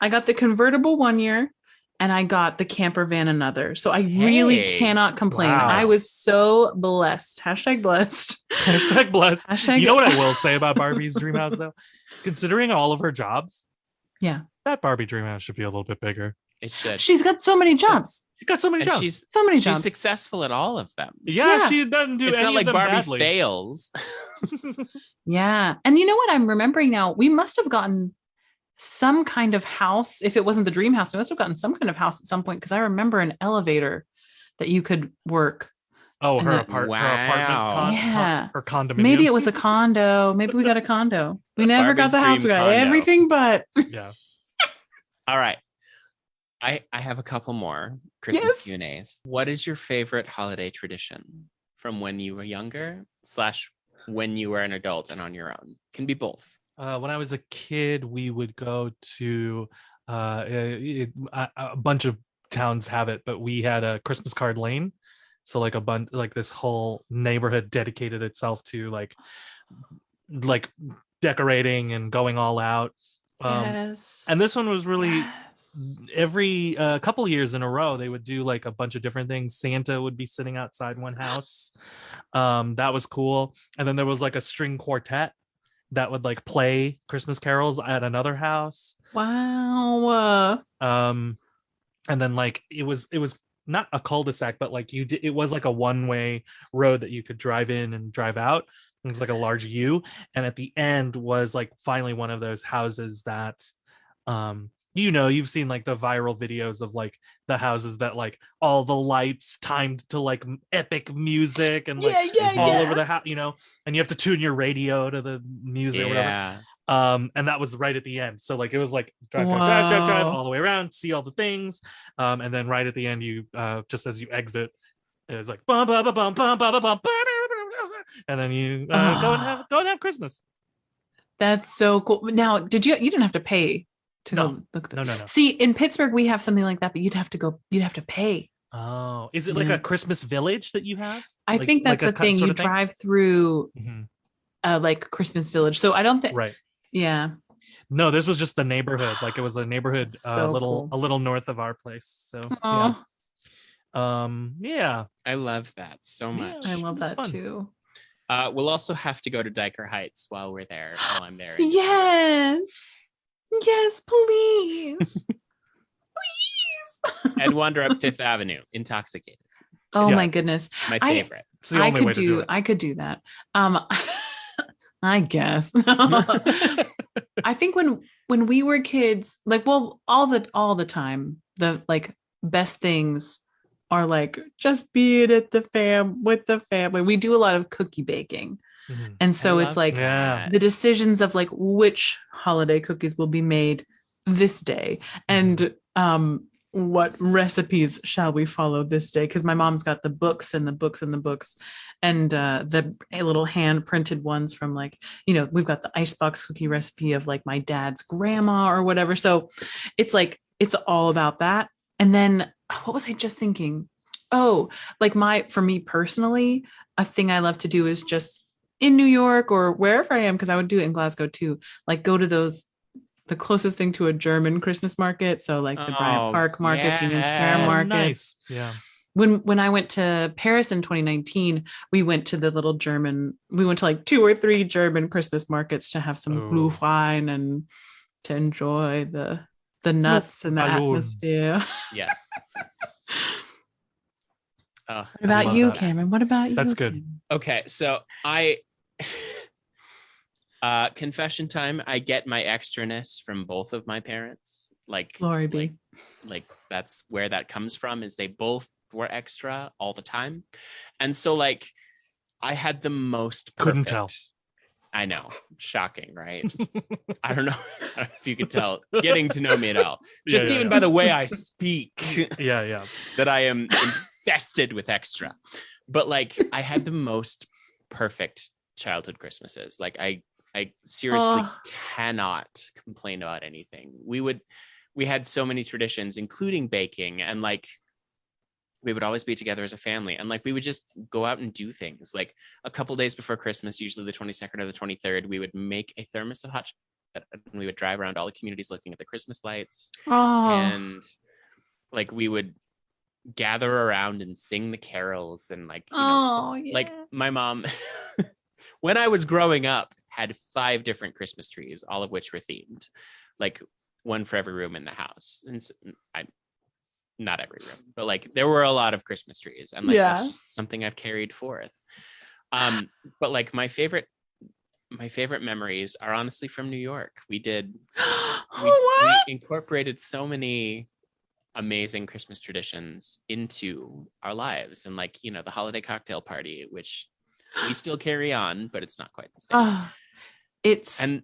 I got the convertible one year, and I got the camper van another. So I really cannot complain. Wow. I was so blessed. # blessed. # blessed. You know what I will say about Barbie's dream house though? Considering all of her jobs, that Barbie dream house should be a little bit bigger. It should. She's got so many jobs. She's got so many jobs. She's jobs. successful at all of them. Yeah. She doesn't do it's any not like of them Barbie badly. Fails. Yeah. And you know what I'm remembering now? We must have gotten some kind of house. If it wasn't the dream house, we must have gotten some kind of house at some point, because I remember an elevator that you could work. Oh, her apartment. Her condominium. Maybe it was a condo. Maybe we got a condo. We never got the house. We got everything but. Yeah. All right. I have a couple more Christmas Q&As. What is your favorite holiday tradition from when you were younger / when you were an adult and on your own? Can be both. When I was a kid, we would go to a bunch of towns have it, but we had a Christmas card lane. So like a bunch, like this whole neighborhood dedicated itself to like decorating and going all out. Yes. And this one was really Yes. every couple years in a row they would do like a bunch of different things. Santa would be sitting outside one house. That was cool. And then there was like a string quartet that would like play Christmas carols at another house. Wow. And then like it was not a cul-de-sac, but like it was like a one-way road that you could drive in and drive out. It was like a large U, and at the end was like finally one of those houses that you've seen like the viral videos of like the houses that like all the lights timed to like epic music and like all over the house, and you have to tune your radio to the music or whatever. And that was right at the end. So like it was like drive all the way around, see all the things. And then right at the end, you just as you exit, it was like bum bum bum bum bum bum bum, and then you go and have Christmas. That's so cool. Now, you didn't have to pay to go look. No. See, in Pittsburgh, we have something like that, but you'd have to pay. Oh, is it like a Christmas village that you have? I think that's the thing. You drive through like Christmas village. So I don't think. Right. Yeah. No, this was just the neighborhood. Like it was a neighborhood a little north of our place. So yeah. I love that so much. I love that too. We'll also have to go to Diker Heights while I'm there. Yes, please. Please. And wander up Fifth Avenue intoxicated. Oh my goodness. My favorite. I could do that. I guess. I think when we were kids, like, well, all the time, the like best things are like just being with the family. We do a lot of cookie baking. And so it's like the decisions of like which holiday cookies will be made this day and what recipes shall we follow this day, because my mom's got the books and the books and the books and the little hand printed ones from like, we've got the icebox cookie recipe of like my dad's grandma or whatever. So it's like it's all about that. And then what was I just thinking? Oh, like for me personally, a thing I love to do is just in New York or wherever I am, because I would do it in Glasgow too, like go to the closest thing to a German Christmas market. So like the Bryant Park markets, Union Square market. Nice. Yeah. When I went to Paris in 2019, we went to like 2 or 3 German Christmas markets to have some blue wine and to enjoy the nuts and the atmosphere. Yes. What about you, Cameron? What about you? That's good. Cameron? Okay, so confession time. I get my extraness from both of my parents. Like, glory be. Like that's where that comes from. Is they both were extra all the time, and so like I had the most perfect. Couldn't tell. I know, shocking, right? I don't know if you could tell. Getting to know me at all, just even by the way I speak. Yeah. That I am infested with extra, but like I had the most perfect childhood Christmases. Like I seriously cannot complain about anything. We had so many traditions, including baking, and like we would always be together as a family, and like we would just go out and do things. Like a couple days before Christmas, usually the 22nd or the 23rd, we would make a thermos of hot chocolate and we would drive around all the communities looking at the Christmas lights. And like we would gather around and sing the carols, and like like my mom when I was growing up had 5 different Christmas trees, all of which were themed, like one for every room in the house. And not every room, but like there were a lot of Christmas trees, and like that's just something I've carried forth. But like my favorite memories are honestly from New York. We incorporated so many amazing Christmas traditions into our lives, and like the holiday cocktail party, which we still carry on, but it's not quite the same.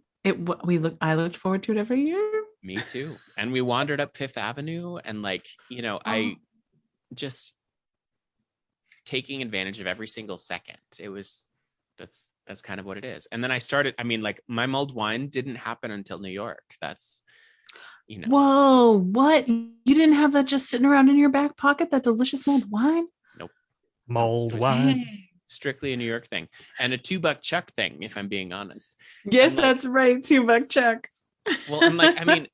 I looked forward to it every year. Me too. And we wandered up Fifth Avenue, and like I just taking advantage of every single second. That's kind of what it is. And then I started, I mean, like my mulled wine didn't happen until New York. That's, you know. Whoa, what? You didn't have that just sitting around in your back pocket, that delicious mulled wine? Nope. Mulled It was wine. strictly a New York thing and a $2 Chuck thing, if I'm being honest. Yes, And, like, that's right. $2 check. well, and like, I mean,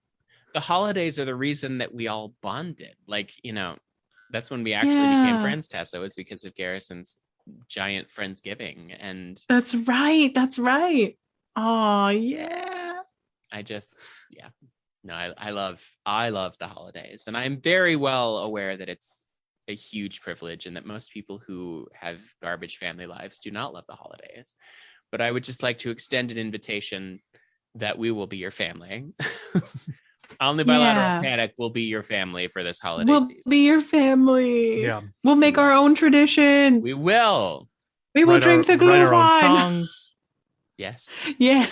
the holidays are the reason that we all bonded. Like, you know, that's when we actually became friends, Tessa, was because of Garrison's giant Friendsgiving. And That's right. That's right. Oh, yeah. I just, yeah, no, I love the holidays. And I'm very well aware that it's a huge privilege and that most people who have garbage family lives do not love the holidays. But I would just like to extend an invitation that we will be your family. Only Bilateral Panic will be your family for this holiday season. We'll be your family. Yeah. We'll make our own traditions. We will. We will drink the glue wine. Songs. Yes. Yeah.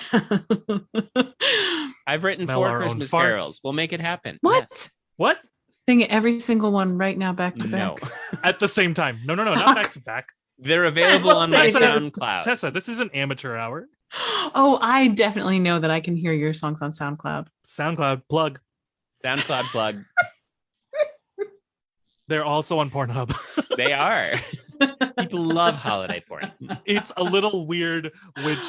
I've written Smell 4 our own Christmas farts. carols. We'll make it happen. What? Yes. What? Sing every single one right now, back to No. back. At the same time. No, not back to back. They're available on my Tessa, SoundCloud. Tessa, this is an amateur hour. Oh, I definitely know that I can hear your songs on SoundCloud. SoundCloud plug. SoundCloud plug. They're also on Pornhub. They are. People love holiday porn. It's a little weird which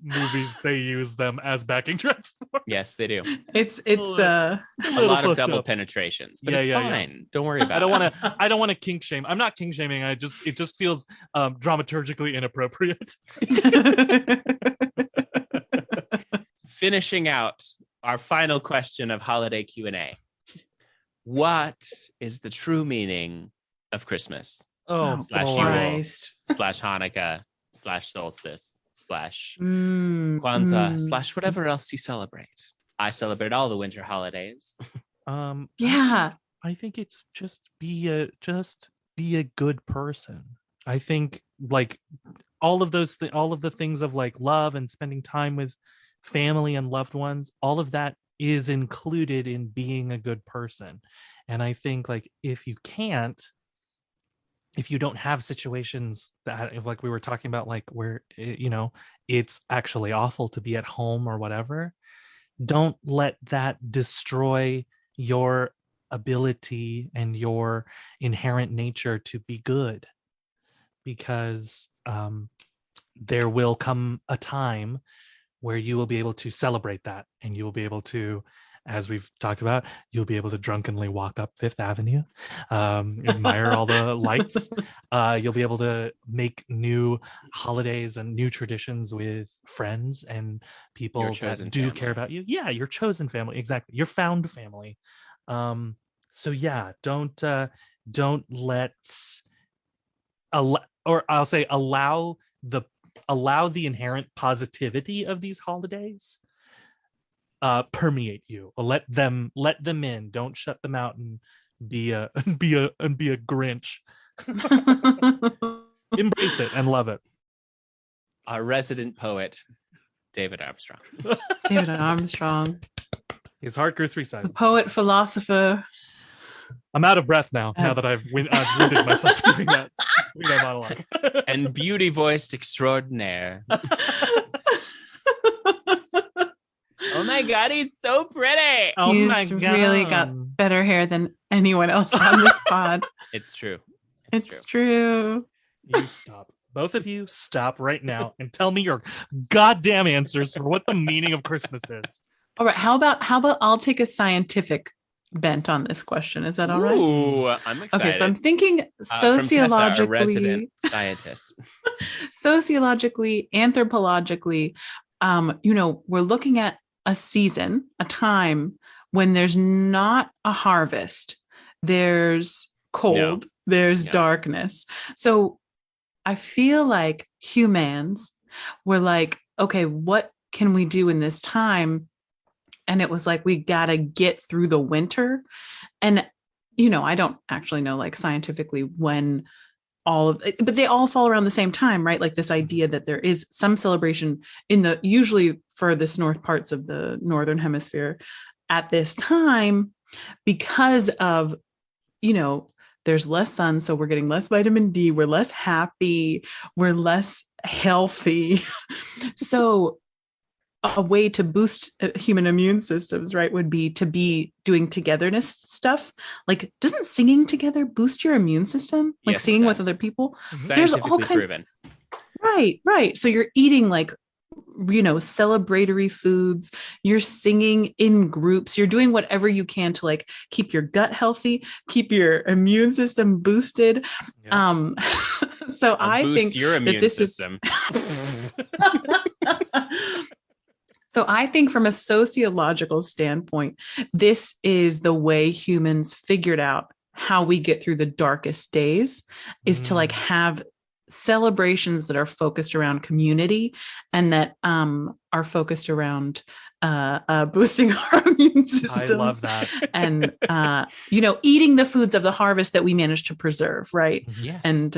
movies they use them as backing tracks for. Yes, they do. It's A lot of double penetrations, but it's fine. Don't worry about it. I don't want to kink shame. I'm not kink shaming. It just feels dramaturgically inappropriate. Finishing out our final question of holiday Q&A. What is the true meaning of Christmas? Slash Christ. Yule, slash Hanukkah, slash solstice, slash Kwanzaa, slash whatever else you celebrate. I celebrate all the winter holidays. Yeah. I think it's just be a good person. I think like all of the things of like love and spending time with family and loved ones, all of that is included in being a good person. And I think like if you don't have situations that like we were talking about, like where it's actually awful to be at home or whatever, don't let that destroy your ability and your inherent nature to be good, because there will come a time where you will be able to celebrate that, and you will be able to, as we've talked about, you'll be able to drunkenly walk up Fifth Avenue, admire all the lights. You'll be able to make new holidays and new traditions with friends and people that do care about you. Yeah, your chosen family, exactly. Your found family. So yeah, don't let allow the inherent positivity of these holidays permeate you. Let them in. Don't shut them out and be a Grinch. Embrace it and love it. Our resident poet, David Armstrong. David Armstrong. His heart grew 3 sizes. Poet, philosopher. I'm out of breath now that I've winded myself doing that monologue. And beauty voiced extraordinaire. Oh my God, he's so pretty. Oh He's my God. really got better hair than anyone else on this pod. It's true. It's true. You stop. Both of you stop right now and tell me your goddamn answers for what the meaning of Christmas is. All right. How about I'll take a scientific bent on this question. Is that all right? Ooh, I'm excited. Okay, so I'm thinking sociologically, from Tessa, a resident scientist. Sociologically, anthropologically, we're looking at a season, a time when there's not a harvest, there's cold, there's darkness. So I feel like humans were like, okay, what can we do in this time? And it was like, we got to get through the winter. And, I don't actually know like scientifically when but they all fall around the same time, right? Like this idea that there is some celebration in the usually furthest north parts of the northern hemisphere at this time because of, there's less sun, so we're getting less vitamin D, we're less happy, we're less healthy. So a way to boost human immune systems, right, would be to be doing togetherness stuff. Like, doesn't singing together boost your immune system? Like Yes, it singing with does. other people? There's all Scientifically kinds. proven. Right. So you're eating like, celebratory foods, you're singing in groups, you're doing whatever you can to like keep your gut healthy, keep your immune system boosted. Yeah. So I'll boost think your immune system. So I think from a sociological standpoint, this is the way humans figured out how we get through the darkest days, is to like have celebrations that are focused around community and that are focused around boosting our immune systems. I love that. And eating the foods of the harvest that we managed to preserve, right? Yes. And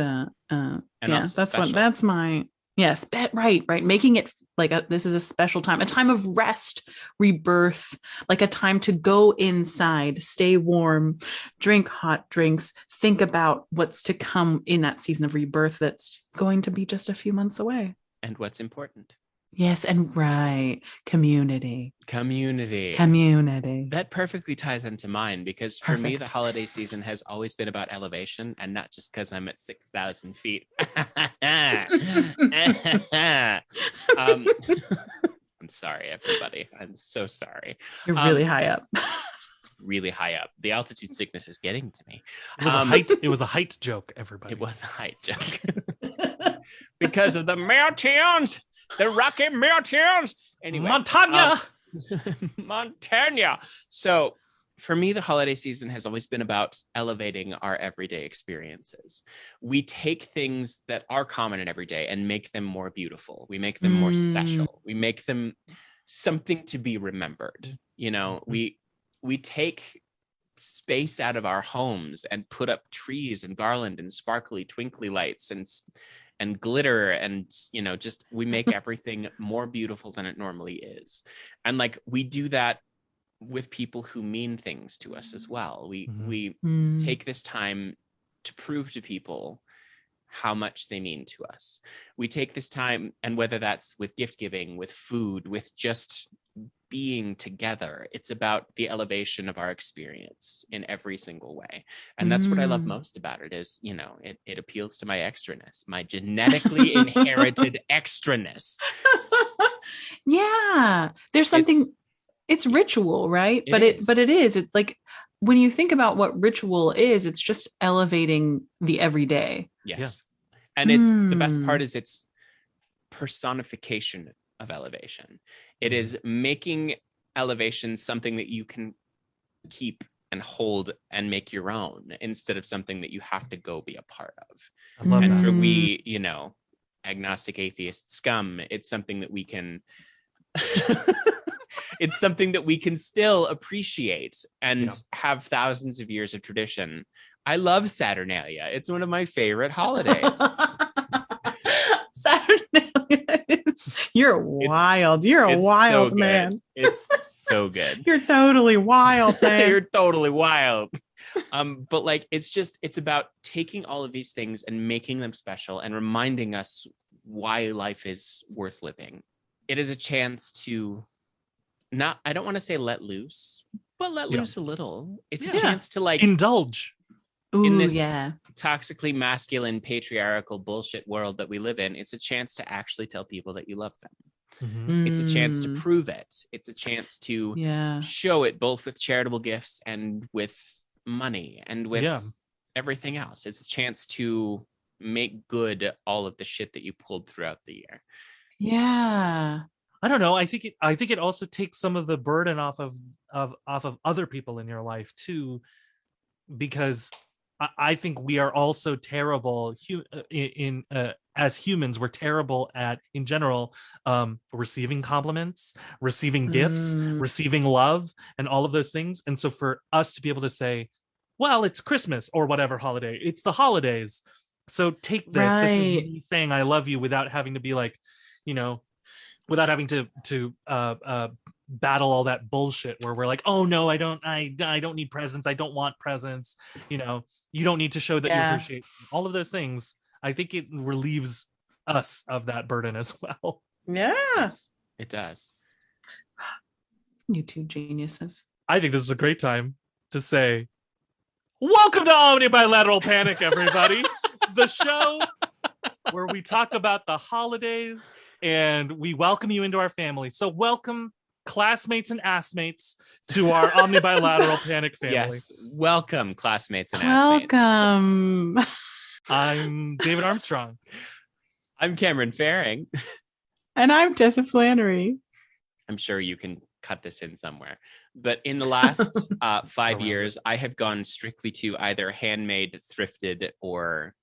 that's my yes, right. Making it like this is a special time, a time of rest, rebirth, like a time to go inside, stay warm, drink hot drinks, think about what's to come in that season of rebirth that's going to be just a few months away. And what's important. Yes, and right. Community. That perfectly ties into mine, because for me, the holiday season has always been about elevation, and not just because I'm at 6,000 feet. I'm sorry, everybody. I'm so sorry. You're really high up. Really high up. The altitude sickness is getting to me. It was a height joke, everybody. It was a height joke. Because of the mountains. The Rocky Mountains. Anyway, Montana. So for me, the holiday season has always been about elevating our everyday experiences. We take things that are common in every day and make them more beautiful. We make them more special. We make them something to be remembered. We take space out of our homes and put up trees and garland and sparkly twinkly lights and glitter, and just we make everything more beautiful than it normally is. And like, we do that with people who mean things to us as well. We take this time to prove to people how much they mean to us. We take this time, and whether that's with gift giving, with food, with just being together, it's about the elevation of our experience in every single way. And that's what I love most about it, is it appeals to my extraness, my genetically inherited extraness. Yeah, there's something, it's ritual, right? But it is like, when you think about what ritual is, it's just elevating the everyday. Yes. Yeah. And it's the best part is it's personification of elevation. It is making elevation something that you can keep and hold and make your own, instead of something that you have to go be a part of. I love and that. For we, agnostic atheist scum, it's something that we can it's something that we can still appreciate and have thousands of years of tradition. I love Saturnalia. It's one of my favorite holidays. You're wild. You're a wild so man. It's so good. You're totally wild, man. You're totally wild. But like, it's about taking all of these things and making them special and reminding us why life is worth living. It is a chance to I don't want to say let loose, but let loose a little. It's a chance to like indulge. In this toxically masculine, patriarchal bullshit world that we live in. It's a chance to actually tell people that you love them. It's a chance to prove it. It's a chance to show it, both with charitable gifts and with money and with everything else. It's a chance to make good all of the shit that you pulled throughout the year. Yeah. I don't know. I think it also takes some of the burden off of other people in your life too, because I think we are also terrible as humans. We're terrible at, in general, receiving compliments, receiving gifts, receiving love, and all of those things. And so for us to be able to say, well, it's Christmas or whatever holiday, it's the holidays, so take this. This is me saying I love you without having to be like, without having to battle all that bullshit where we're like, oh no, I don't need presents, I don't want presents, you know, you don't need to show that you appreciate me. All of those things. I think it relieves us of that burden as well. Yes, it does. You two geniuses. I think this is a great time to say welcome to Omni Bilateral Panic, everybody. The show where we talk about the holidays and we welcome you into our family. So welcome, classmates and assmates, to our Omni Bilateral Panic family. Yes, welcome, classmates and assmates. Welcome. I'm David Armstrong. I'm Cameron Faring. And I'm Tessa Flannery. I'm sure you can cut this in somewhere. But in the last 5 years, I have gone strictly to either handmade, thrifted, or...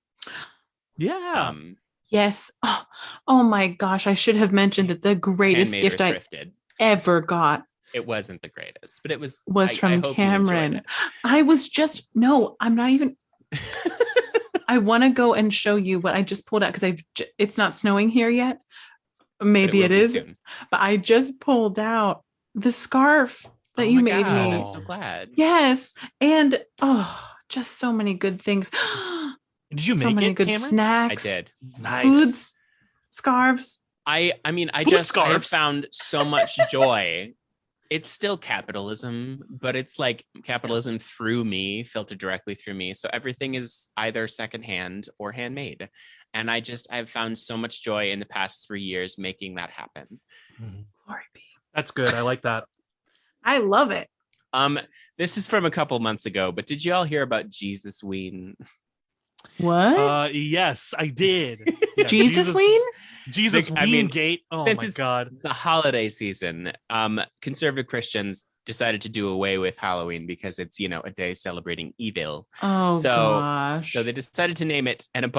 Yes. Oh my gosh. I should have mentioned that the greatest gift I ever got. It wasn't the greatest, but it was from Cameron. I'm not even... I want to go and show you what I just pulled out because it's not snowing here yet. Maybe it is, but I just pulled out the scarf that you made me. I'm so glad. Yes, and just so many good things. Did you make so many it, good Cameron? snacks? I did. Nice. Foods, scarves. I have found so much joy. It's still capitalism, but it's like capitalism through me, filtered directly through me. So everything is either secondhand or handmade. And I've found so much joy in the past 3 years making that happen. Glory be. That's good. I like that. I love it. This is from a couple months ago, but did you all hear about Jesus Ween? What? Yes, I did. Yeah, Jesus Ween? Jesus Ween Gate. Oh my God. The holiday season, conservative Christians decided to do away with Halloween because it's, a day celebrating evil. Gosh. So they decided to name it, and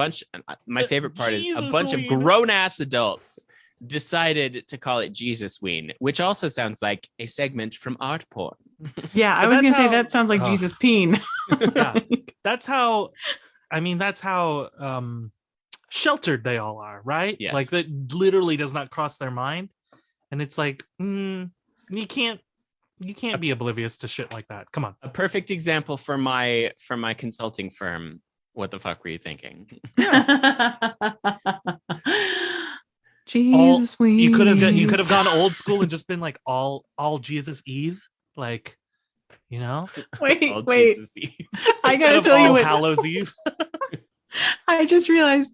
my favorite part is a bunch Ween. of grown-ass adults decided to call it Jesus Ween, which also sounds like a segment from art porn. Yeah, I was going to say that sounds like Jesus Peen. Yeah, that's how sheltered they all are, right? Yes. Like that literally does not cross their mind. And it's like, you can't be oblivious to shit like that. Come on. A perfect example for my consulting firm. What the fuck were you thinking? Jesus, you could have gone old school and just been like all Jesus Eve, like, Wait. Jesus Eve. I gotta tell you what Hallows Eve. I just realized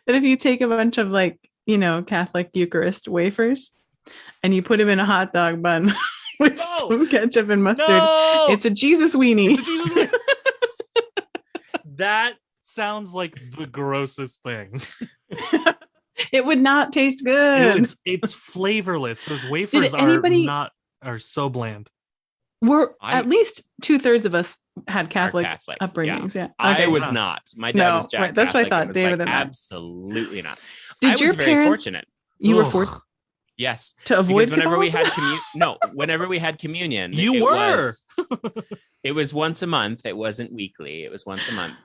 that if you take a bunch of Catholic Eucharist wafers and you put them in a hot dog bun with some ketchup and mustard, it's a Jesus weenie. That sounds like the grossest thing. It would not taste good. It's flavorless. Those wafers are so bland. At least 2/3 of us had Catholic upbringings. Yeah. I was not. My dad was Jack. Right, that's what I thought. David and absolutely not. Did your very parents? Fortunate. You were fortunate. Yes. To avoid whenever we had whenever we had communion, it was once a month. It wasn't weekly. It was once a month.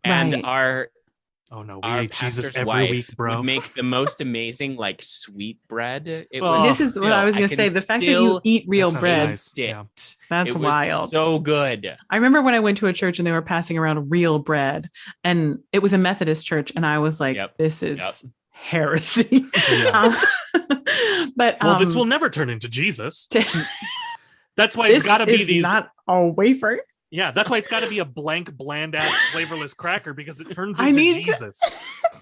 And right. We ate Jesus every week, bro. Would make the most amazing sweet bread. This is what I was going to say. The fact that you eat real bread, that's wild. So good. I remember when I went to a church and they were passing around real bread, and it was a Methodist church, and I was like, "This is heresy." But this will never turn into Jesus. That's why it's got to be these. Not a wafer. Yeah, that's why it's got to be a blank, bland-ass, flavorless cracker because it turns into Jesus.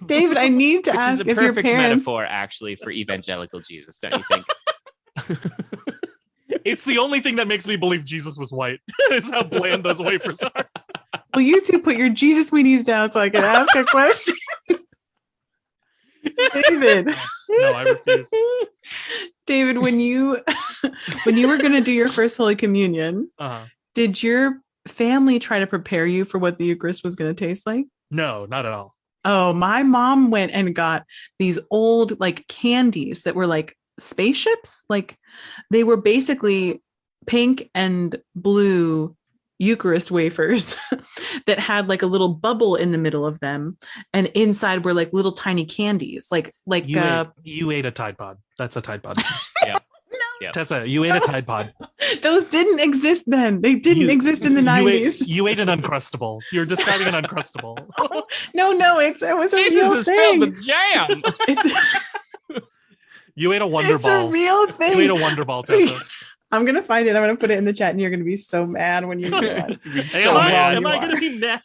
David, I need to ask if your parents... Which is a perfect metaphor, actually, for evangelical Jesus, don't you think? It's the only thing that makes me believe Jesus was white. Is how bland those wafers are. Well, you two put your Jesus weenies down so I can ask a question. David. No, I refuse. David, when you were going to do your first Holy Communion, did your family try to prepare you for what the Eucharist was going to taste like? No, not at all. Oh, my mom went and got these old candies that were like spaceships. Like they were basically pink and blue Eucharist wafers that had like a little bubble in the middle of them, and inside were like little tiny candies, like you ate a Tide Pod. That's a Tide Pod. Yeah. No. Yeah. Tessa, you ate a Tide Pod. Those didn't exist then. They didn't exist in the 90s. You ate an Uncrustable. You're describing an Uncrustable. No, it was a real Jesus is thing. filled with jam. You ate a Wonder It's Ball. a real thing. You ate a Wonder Ball, Tessa. I'm gonna find it. I'm gonna put it in the chat, and you're gonna be so mad when you realize. So am I mad. gonna be mad?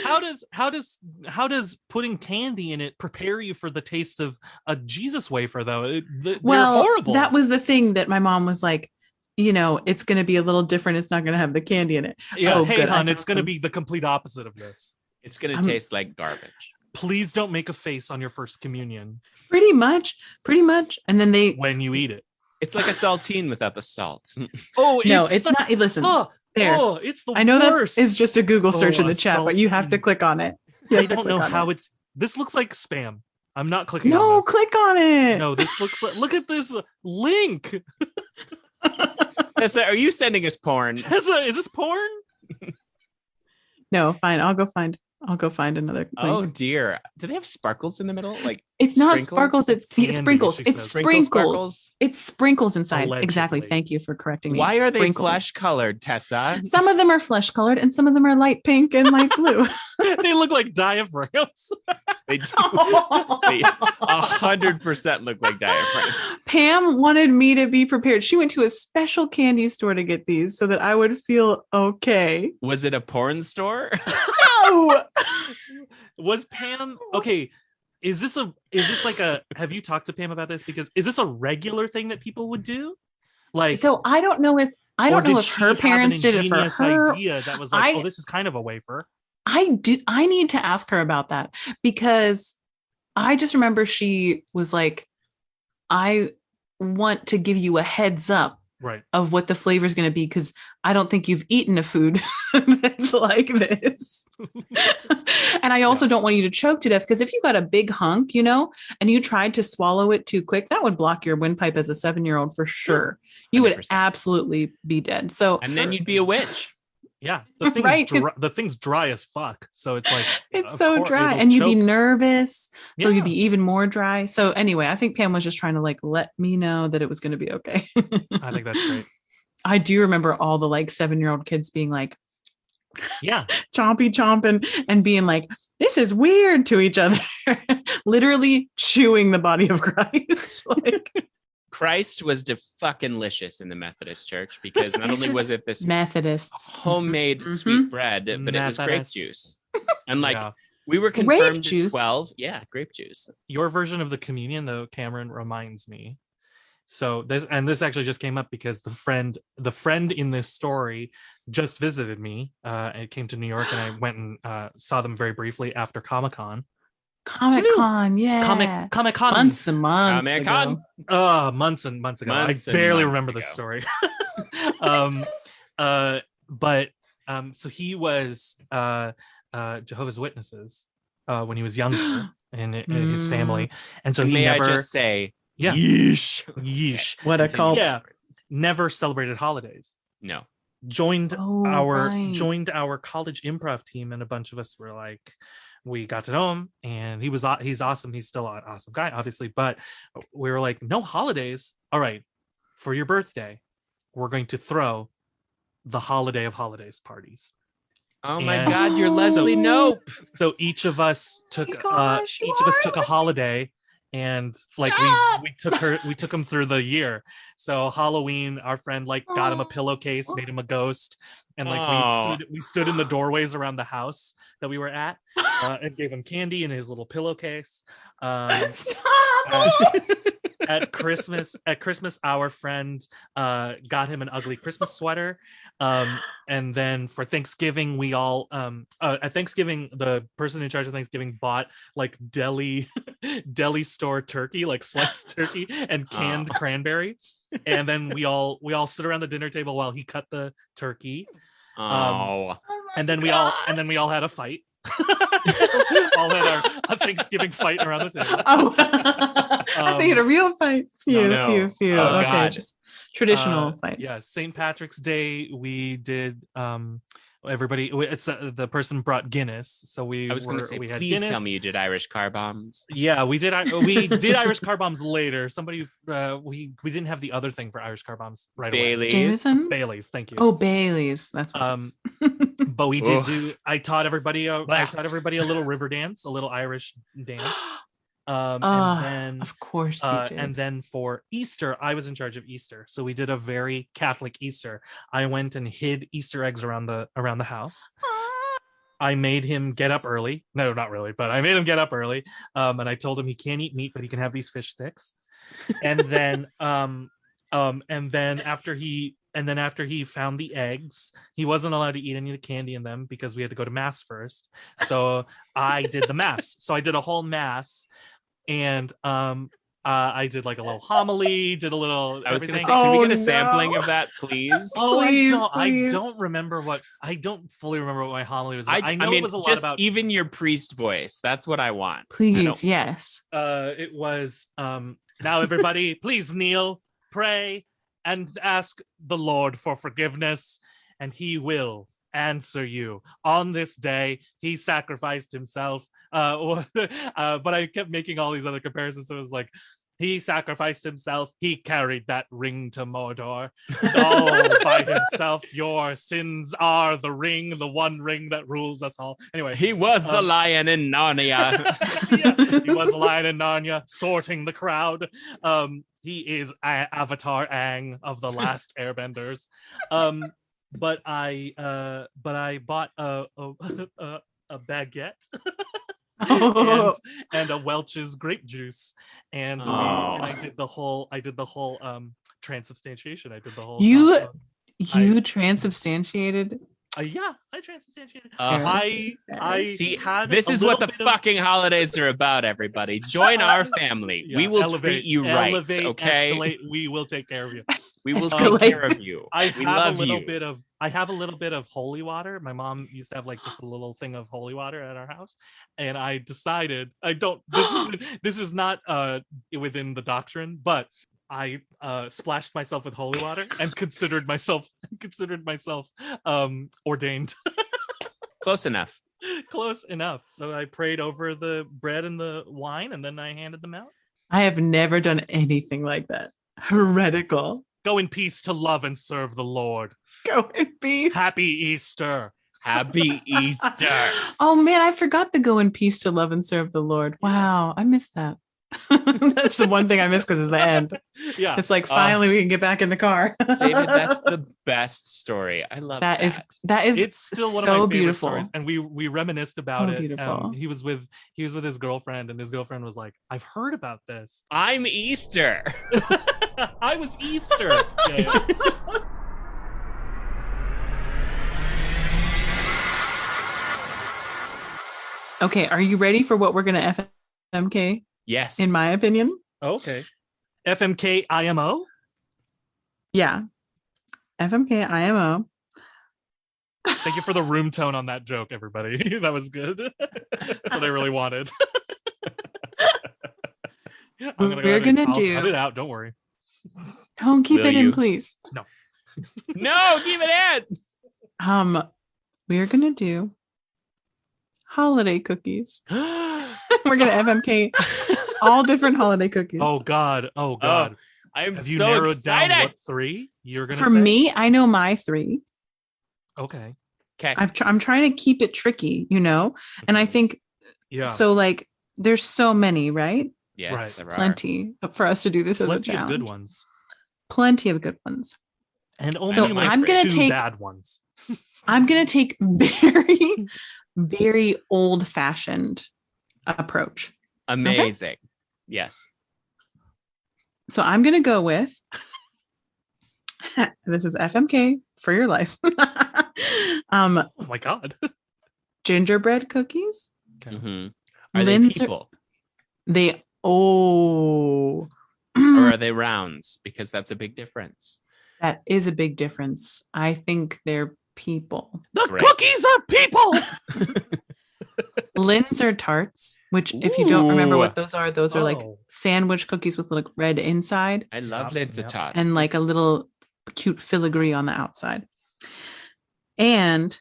How does putting candy in it prepare you for the taste of a Jesus wafer though? They're horrible. That was the thing that my mom was like, it's going to be a little different. It's not going to have the candy in it. Yeah, hey, hon, it's going to be the complete opposite of this. It's going to taste like garbage. Please don't make a face on your first communion. Pretty much. And then when you eat it. It's like a saltine without the salt. Oh, no, it's not. Listen, there. Oh, it's the I know worst. that is just a Google search in the chat, but you have to click on it. I don't know how it's. This looks like spam. I'm not clicking. No, on this. click on it. No, this looks like. Look at this link. Tessa, are you sending us porn? Tessa, is this porn? No, fine. I'll go find another link. Oh dear. Do they have sparkles in the middle? Like it's not sparkles, it's Candy, sprinkles. It's sprinkles. Sparkles? It's sprinkles inside. Allegedly. Exactly. Thank you for correcting me. Why It's are they sprinkles. flesh colored, Tessa? Some of them are flesh colored and some of them are light pink and light blue. They look like diaphragms. They do. They 100% look like diaphragms. Pam wanted me to be prepared. She went to a special candy store to get these so that I would feel okay. Was it a porn store? No. Was Pam okay? Is this like a? Have you talked to Pam about this? Because is this a regular thing that people would do? Like, So I don't know if her parents did it for her. Idea that was like, this is kind of a wafer. I need to ask her about that because I just remember she was like, I want to give you a heads up Right. of what the flavor is going to be because I don't think you've eaten a food that's like this. And I also don't want you to choke to death because if you got a big hunk, and you tried to swallow it too quick, that would block your windpipe as a 7-year-old for sure. You 100%. would absolutely be dead. So And then you'd be a witch. Yeah, the thing's Right, the thing's dry as fuck. So it's like it's so dry, and you'd be nervous, so Yeah. you'd be even more dry. So anyway, I think Pam was just trying to like let me know that it was going to be okay. I think that's great. I do remember all the like 7-year-old kids being like, Yeah, chomping and being like, this is weird to each other, literally chewing the body of Christ. Like, Christ was fucking licious in the Methodist church because not only was it this Methodists. homemade Mhm. sweet bread, but it was grape Methodists. juice. And like Yeah. we were Grape confirmed at juice? 12. Yeah, grape juice. Your version of the communion, though, Cameron, reminds me. So this actually just came up because the friend in this story just visited me. It came to New York, and I went and saw them very briefly after Comic-Con. Comic-Con, yeah. Comic-Con. Months and months Comic-Con. ago. Months and months ago. Months I and barely months remember ago. this story. So he was Jehovah's Witnesses when he was younger and his family, and so he May never. I just say, Yeah. yeesh. Yeesh. What a Continue. cult. Yeah. Never celebrated holidays. No. Joined Oh, right. our college improv team, and a bunch of us were like, we got to know him, and he's awesome. He's still an awesome guy, obviously, but we were like, no holidays. All right, for your birthday, we're going to throw the holiday of holidays parties. Oh my And- God, you're Leslie Oh. Knope. So each of us took gosh, you a holiday, and like Stop! we took him through the year. So Halloween, our friend like got him a pillowcase, made him a ghost, and like Aw. we stood in the doorways around the house that we were at, and gave him candy in his little pillowcase. Stop! At Christmas, our friend got him an ugly Christmas sweater, and then for Thanksgiving, we all at Thanksgiving, the person in charge of Thanksgiving bought like deli store turkey, like sliced turkey and canned cranberry, and then we all stood around the dinner table while he cut the turkey, Oh. and then we all had a fight. All had a Thanksgiving fight around the table. Oh, I think a real fight. Phew. Oh, Okay, God. Traditional fight. Yeah, St. Patrick's Day, we did everybody, it's the person brought Guinness, so we I was going to say, we had please Guinness. tell me you did Irish car bombs. Yeah, we did Irish car bombs later. Somebody we didn't have the other thing for Irish car bombs right away. Bailey's. Jameson? Bailey's, thank you. Oh, Bailey's. That's what it was. But we did do, I taught everybody a Blah. little river dance, a little Irish dance. And then Of course you did. and then for Easter, I was in charge of Easter. So we did a very Catholic Easter. I went and hid Easter eggs around the house. I made him get up early. No, not really, but I made him get up early. And I told him he can't eat meat, but he can have these fish sticks. And then after he found the eggs, he wasn't allowed to eat any of the candy in them because we had to go to mass first. So I did the mass. So I did a whole mass, and I did like a little homily, did a little. I was going to say, everything. can we get a sampling of that, please? Please, I please. don't fully remember what my homily was about. I know mean, it was a lot just about. even your priest voice. That's what I want. Please, yes. It was now everybody, please kneel, pray, and ask the Lord for forgiveness, and He will answer you. On this day, He sacrificed Himself. But I kept making all these other comparisons. So it was like, He sacrificed Himself. He carried that ring to Mordor. All by Himself. Your sins are the ring, the one ring that rules us all. Anyway, He was the lion in Narnia. yeah, he was a lion in Narnia, sorting the crowd. He is Avatar Aang of the last Airbenders. But I bought a baguette and a Welch's grape juice, and I did the whole transubstantiation. I did the whole You transubstantiated. Yeah, I transubstantiated. I see. This is what the fucking holidays are about, everybody. Join our family. Yeah, we will treat you right, okay? Escalate, we will take care of you. We will take care of you. We love you. I have a little bit of holy water. My mom used to have like just a little thing of holy water at our house, and I decided this is not within the doctrine, but I splashed myself with holy water and considered myself ordained. Close enough. Close enough. So I prayed over the bread and the wine, and then I handed them out. I have never done anything like that. Heretical. Go in peace to love and serve the Lord. Go in peace. Happy Easter. Happy Easter. Oh man, I forgot the go in peace to love and serve the Lord. Wow, I missed that. That's the one thing I missed because it's the end. Yeah, it's like finally we can get back in the car. David, that's the best story. I love that. That is it's still one so of my favorite beautiful stories, and we reminisced about it. Beautiful. He was with his girlfriend, and his girlfriend was like, "I've heard about this. I'm Easter." I was Easter. Yeah. Okay, are you ready for what we're gonna FMK? Yes. In my opinion. Okay. FMK IMO? Yeah. FMK IMO. Thank you for the room tone on that joke, everybody. That was good. That's what I really wanted. We're gonna do. Cut it out. Don't worry. Don't keep it in, please. No. No, keep it in. We're gonna do holiday cookies. We're gonna FMK all different holiday cookies. Oh God. I'm Have you so narrowed excited. down what 3 you're gonna For say? me, I know my 3. Okay. I'm trying to keep it tricky, and I think so. Like, there's so many, right? Yes, Right. there Plenty for us to do this as a Plenty of challenge. good ones, Plenty of good ones. and only So like I'm gonna 2 take- bad ones. I'm gonna take very, very old-fashioned approach. Amazing. Okay. Yes. So I'm gonna go with this is FMK for your life. Oh my God. Gingerbread cookies. Okay. Mm-hmm. Are Linzer- they people? Or are they rounds? Because that's a big difference. That is a big difference. I think they're people. The Great. cookies are people. Linzer tarts, which if you don't remember Ooh. what those are like Oh. sandwich cookies with like red inside I love Yeah, Linzer yeah. tots. and like a little cute filigree on the outside. And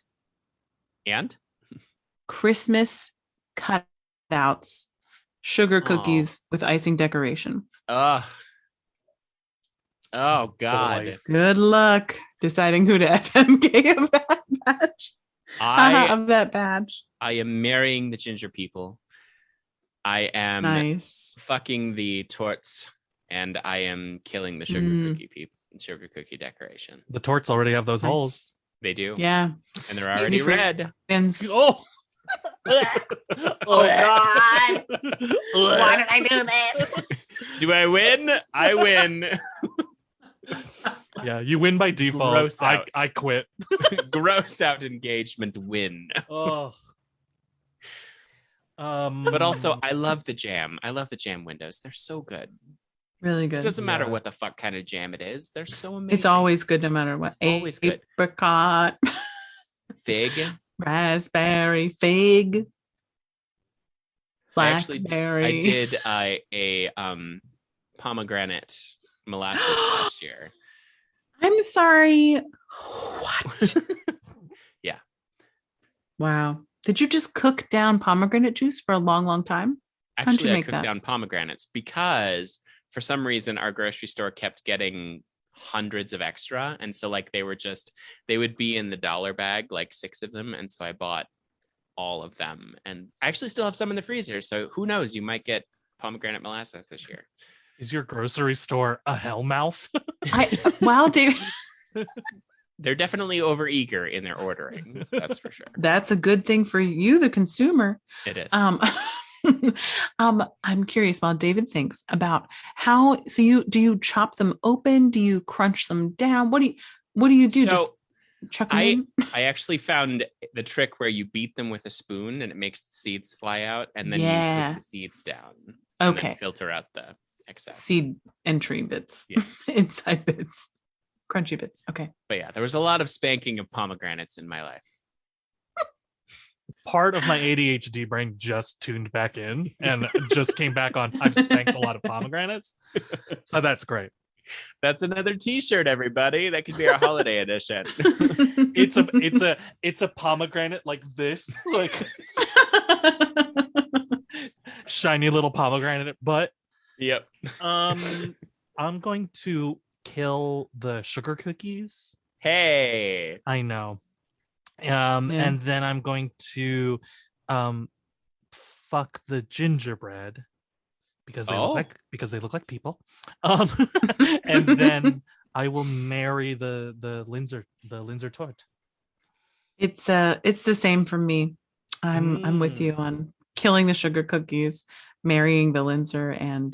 Christmas cutouts, sugar cookies with icing decoration. Ugh. Oh God. Boy. Good luck deciding who to FMK of that batch. Of that batch. I am marrying the ginger people. I am Nice. fucking the torts, and I am killing the sugar cookie decorations. The torts already have those Nice. holes. They do. Yeah. And they're already Easy for- red. Oh. Oh God. Why did I do this? Do I win? I win. Yeah, you win by default. Gross out. I quit. Gross out engagement win. Oh. But also, I love the jam. I love the jam windows. They're so good. Really It good. doesn't matter Yeah. what the fuck kind of jam it is. They're so amazing. It's always good no matter what. It's always good. Apricot, Fig. raspberry, fig, I blackberry. did a pomegranate molasses last year. I'm sorry. What? Yeah. Wow. Did you just cook down pomegranate juice for a long, long time? How'd you Actually, I make cooked that? down pomegranates because for some reason our grocery store kept getting hundreds of extra. And so like they would be in the dollar bag, like 6 of them. And so I bought all of them. And I actually still have some in the freezer. So who knows? You might get pomegranate molasses this year. Is your grocery store a hellmouth? Wow, David. They're definitely overeager in their ordering. That's for sure. That's a good thing for you, the consumer. It is. I'm curious while David thinks about how, so do you chop them open? Do you crunch them down? What do you do? So just chuck them in? I actually found the trick where you beat them with a spoon and it makes the seeds fly out, and then Yeah. you put the seeds down. And Okay. then filter out the excess. Seed entry bits, Yeah. inside bits, crunchy bits. Okay. But yeah, there was a lot of spanking of pomegranates in my life. Part of my ADHD brain just tuned back in and just came back on. I've spanked a lot of pomegranates. So that's great. That's another t-shirt, everybody. That could be our holiday edition. It's a pomegranate like this, like shiny little pomegranate butt. Yep. I'm going to kill the sugar cookies. Hey. I know. And then I'm going to fuck the gingerbread because they look like people. And then I will marry the Linzer tort. It's the same for me. I'm with you on killing the sugar cookies, marrying the Linzer, and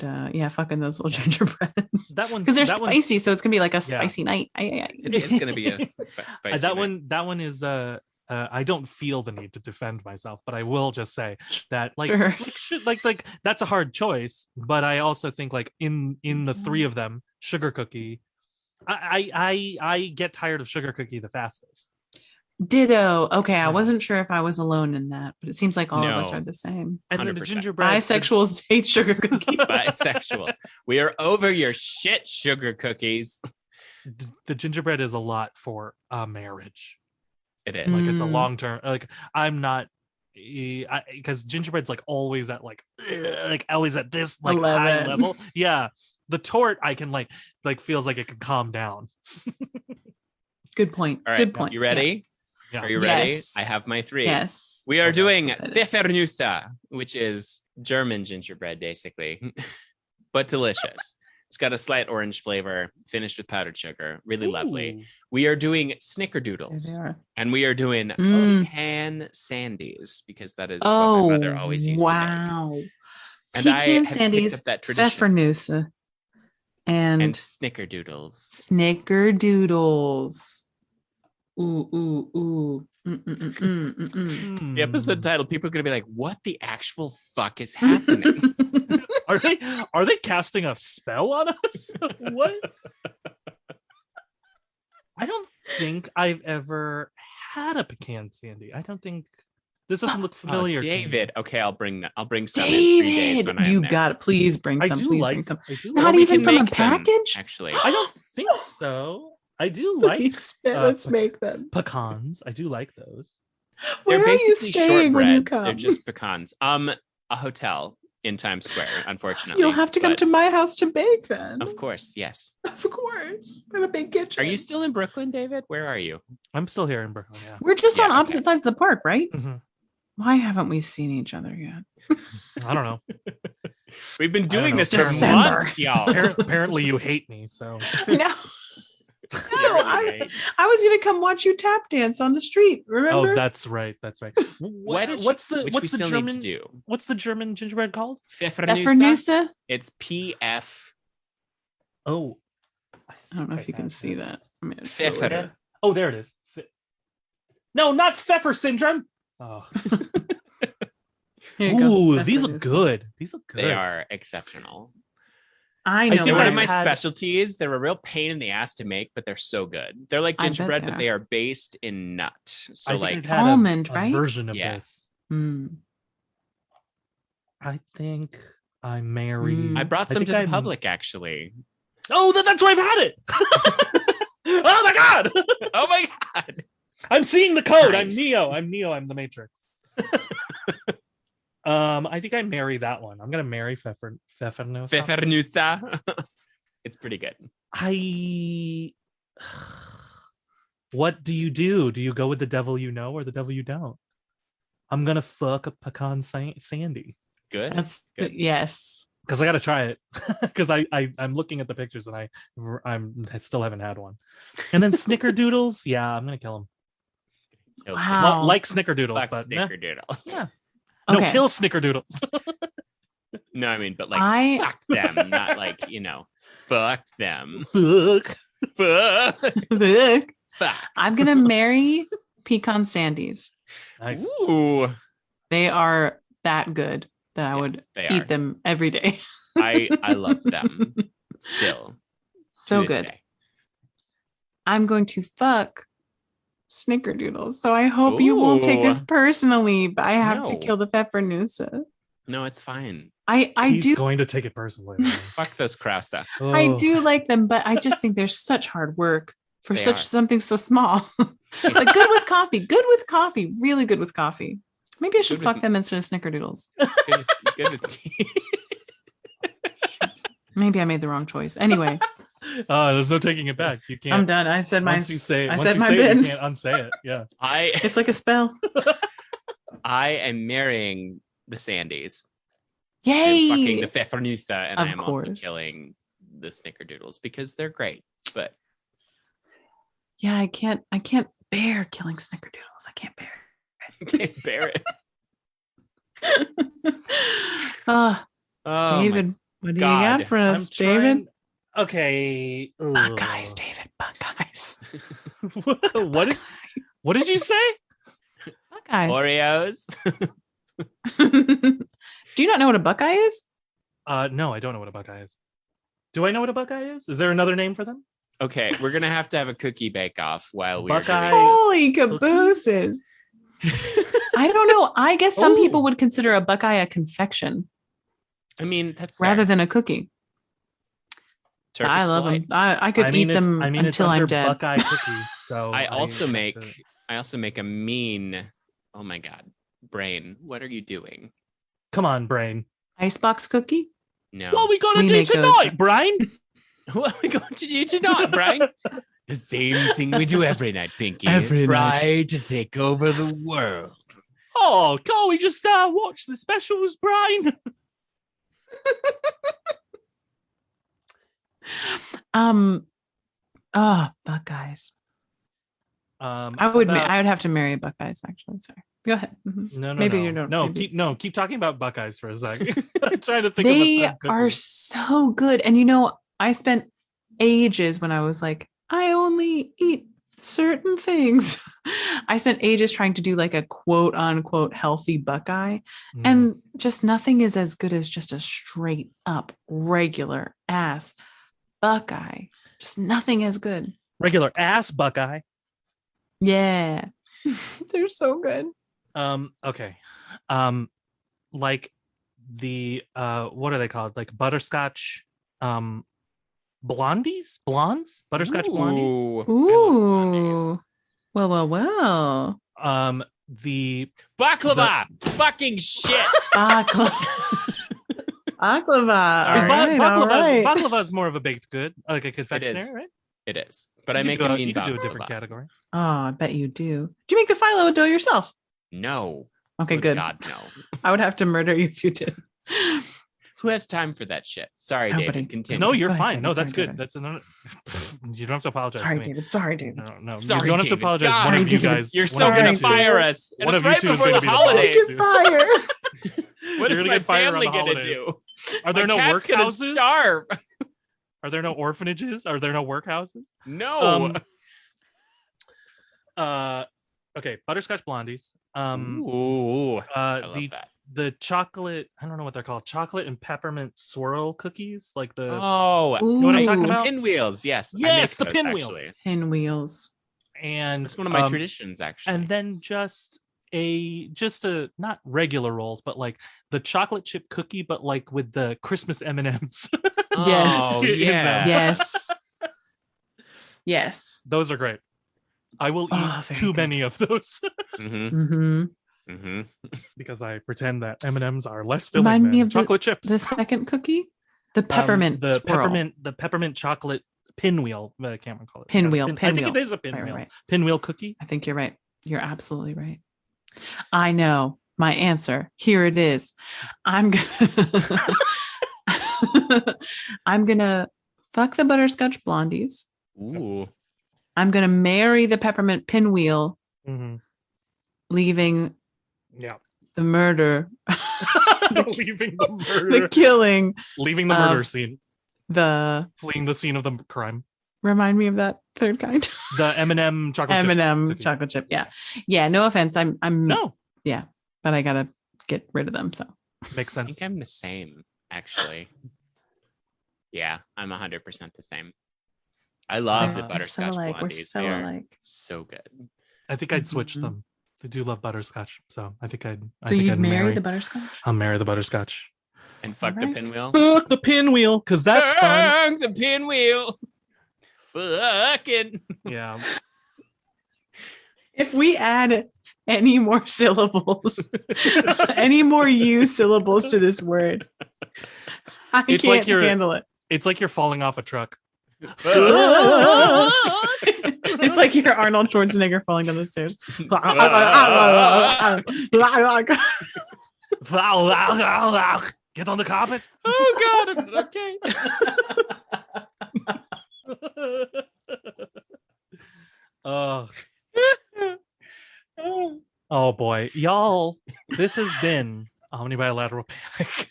fucking those little gingerbreads. That one's because they're spicy, so it's gonna be like a spicy night. It's gonna be a spicy that night. one is I don't feel the need to defend myself, but I will just say that Sure. like that's a hard choice. But I also think like in the 3 of them, sugar cookie, I get tired of sugar cookie the fastest. Ditto. Okay, I Yeah. wasn't sure if I was alone in that, but it seems like all of us No. are the same. And then the 100%. gingerbread, Bisexuals hate sugar cookies. Bisexual. We are over your shit sugar cookies. the gingerbread is a lot for a marriage. It is. Like it's a Mm. long term. Like I'm not, because gingerbread's like always at like always at this like high 11. level. Yeah, the tort I can like feels like it can calm down. Good point. All right. Good point. You ready? Yeah. Are you ready? Yes. I have my 3. Yes. We are Okay. doing Excited. Pfeffernusse, which is German gingerbread, basically, but delicious. It's got a slight orange flavor, finished with powdered sugar. Really lovely. Ooh. We are doing There snickerdoodles, they are. and we are doing Mm. pecan sandies because that is Oh, what my mother always used to wow. make. And I Pecan have picked sandies, up that tradition. Pfeffernusse, And and snickerdoodles. snickerdoodles. Ooh, ooh, ooh. Mm-mm-mm-mm-mm. The episode title, people are going to be like, what the actual fuck is happening? Are they casting a spell on us? What? I don't think I've ever had a pecan sandy. I don't think This doesn't look familiar to me. David. Okay, I'll bring that. I'll bring some in 3 days when I'm you there. got it. Please bring I some. do Please like bring some. I do Not like, we even can from a make them, package? actually. I don't think so. I do like Please, let's make them. pecans. I do like those. Where They're are you basically staying when you shortbread. come? They're just pecans. A hotel in Times Square, unfortunately. You'll have to come but to my house to bake then. Of course, yes. Of course. I have a big kitchen. Are you still in Brooklyn, David? Where are you? I'm still here in Brooklyn. Yeah. We're just on Yeah, opposite okay. sides of the park, right? Mhm. Why haven't we seen each other yet? I don't know. We've been doing know. this for December. months, y'all. Apparently, you hate me. So No. No, I was gonna come watch you tap dance on the street. Remember? oh, that's right. That's right. What's the which we still German? need to do? What's the German gingerbread called? Pfeffernusse. Pfeffernusse? It's PF. Oh, I don't know if you can see that. I mean, Pfeffer. Oh, there it is. No, not Pfeffer syndrome. Oh, Here you go. ooh, these look Pfeffernusse. good. These look good. They are exceptional. I I know. think They're one I've of my had- specialties. They're a real pain in the ass to make, but they're so good. They're like I bet gingerbread, they but are. they are based in nut. So I think like I've had almond, a right? version of Yeah. this. Hmm. I think I married. Mm. I brought some think to the I'm- public actually. Oh, that's where I've had it. Oh my god! Oh my god. I'm seeing the code. I'm Nice. Neo. I'm the Matrix. I think I marry that one. I'm gonna marry Pfeffernusse. Pfeffernusse. It's pretty good. What do you do? Do you go with the devil you know or the devil you don't? I'm gonna fuck a pecan sandy Good. That's Good. yes. because I gotta try it because I'm looking at the pictures and I still haven't had one. And then snickerdoodles, yeah, I'm gonna kill them. Kill Wow. Well, like snickerdoodles, Fuck but snickerdoodle. yeah. No, Okay. kill snickerdoodles. No, I mean, but like I fuck them, not like, fuck them. Fuck. Fuck. Look, Fuck. I'm gonna marry pecan sandies. Nice. Ooh. They are that good that I Yeah, would they eat are. them every day. I love them still. So to this good. day. I'm going to fuck snickerdoodles. So I hope you won't take this Ooh. personally, but I have to No. kill the pfeffernusse. No, it's fine. I He's do going to take it personally. man. Fuck those Krause. I Oh. do like them, but I just think they're such hard work for They such are. something so small. But good with coffee. Good with coffee. Really good with coffee. Maybe I should Good fuck with- them instead of snickerdoodles. Good, good with tea. Maybe I made the wrong choice. Anyway, There's no taking it back. You can't. I'm done. I said my. Once you say, I once said you my say it, you bid. can't unsay it. Yeah. It's like a spell. I am marrying the Sandys. Yay! I'm fucking the Pfeffernusse, and Of I am also course. killing the Snickerdoodles because they're great. But Yeah, I can't bear killing snickerdoodles. I can't bear I can't bear it. it. Oh, David, what do you God. got for us, David? Okay. Buckeyes, David. Buckeyes. What did you say? Buckeyes. Oreos. Do you not know what a buckeye is? No, I don't know what a buckeye is. Do I know what a buckeye is? Is there another name for them? Okay, we're gonna have to have a cookie bake off while we're Buckeye. doing Holy cabooses. I don't know. I guess some people would consider a buckeye a confection I mean, that's rather fair. than a cookie. Turkish I love delight. them. I could eat them it's until I'm under dead. Buckeye cookies. So I also have make to- I also make a mean. Oh my god, brain! What are you doing? Come on, brain. Icebox cookie? No. What are we gonna We do make those tonight, for- Brian? What are we going to do tonight, Brian? The same thing we do every night, Pinky. Every Try to take over the world. Oh, can't we just watch the specials, Brian? Buckeyes. I would how about- I would have to marry Buckeyes actually. Sorry. Go ahead. Mhm. No, Maybe no, you don't- No, maybe- keep talking about Buckeyes for a second. I'm trying to think They of a fun are cookie. so good. And I spent ages when I was like, I only eat certain things. I spent ages trying to do like a quote unquote healthy Buckeye. Mm. And just nothing is as good as just a straight up regular ass Buckeye. Just nothing as good. Regular ass Buckeye. Yeah. They're so good. Okay. Like the what are they called? Like butterscotch blondes? Blondes? Butterscotch blondies? Ooh. Well. The Baklava. Fucking shit. Baklava. Sorry. Baklava is more of a baked good, like a confectionery, right? It is. But I make a mean You could do a baklava. different category. Oh, I bet you do. Do you make the phyllo dough yourself? No. Okay, good. God, no. I would have to murder you if you did. Who has time for that shit? Sorry, Nobody. David. Continue. No, you're Go ahead, fine. David. No, that's Sorry, good. David. That's another. You don't have to apologize Sorry, to me. David. Sorry, David. No. Sorry, You don't have to David. apologize. God. One of you David. guys. You're one so of you gonna two- fire us. And one it's of you right two is before gonna the be the boss. holidays. Get fired. What You're is gonna my get fired on family the gonna holidays. do? Are there My no cat's gonna workhouses? starve. Are there no orphanages? Are there no workhouses? No. Okay, butterscotch blondies. Ooh. I love that. The chocolate, I don't know what they're called, chocolate and peppermint swirl cookies, like the Oh, you know what I'm talking Ooh. about? pinwheels. Yes. I Yes, make the those, pinwheels. actually. Pinwheels. And It's one of my traditions, actually. and then just a not regular rolls, but like the chocolate chip cookie, but like with the Christmas M&Ms. Oh, Yes. yeah. Yes. Yes. Those are great. I will Oh, eat very too good. many of those Mm-hmm. Mm-hmm. Mm-hmm. because I pretend that M&Ms are less filling Remind than me of chocolate chips. the second cookie, the peppermint the swirl. peppermint chocolate pinwheel. I can't recall it. Pinwheel, I think pinwheel. it is a pinwheel. Right. Pinwheel cookie. I think you're right. You're absolutely right. I know my answer. Here it is. I'm gonna fuck the butterscotch blondies. Ooh. I'm gonna marry the peppermint pinwheel, Mm-hmm. leaving Yeah. the murder, Leaving the the murder. killing, Leaving the murder of- scene. the. Fleeing the scene of the crime. Remind me of that third kind. The M&M chocolate chip M&M cookie. chocolate chip. Yeah. No offense. I'm. No. Yeah, but I gotta get rid of them. So Makes I sense. think I'm the same, actually. Yeah, I'm 100% the same. I love the We're butterscotch so alike. We're blondies. so They are alike. so good. I think I'd switch Mhm. them. I do love butterscotch, so I think I'd. So you'd marry the butterscotch? I'll marry the butterscotch. And fuck Alright. the pinwheel. Fuck the pinwheel, because that's fun. Fuck the pinwheel. Fucking. Yeah. If we add any more syllables, any more you syllables to this word, I It's can't like you're- handle it. It's like you're falling off a truck. It's like you're Arnold Schwarzenegger falling down the stairs. Get on the carpet. Oh God. Okay. Oh. Oh boy, y'all! This has been Omni Bilateral Panic.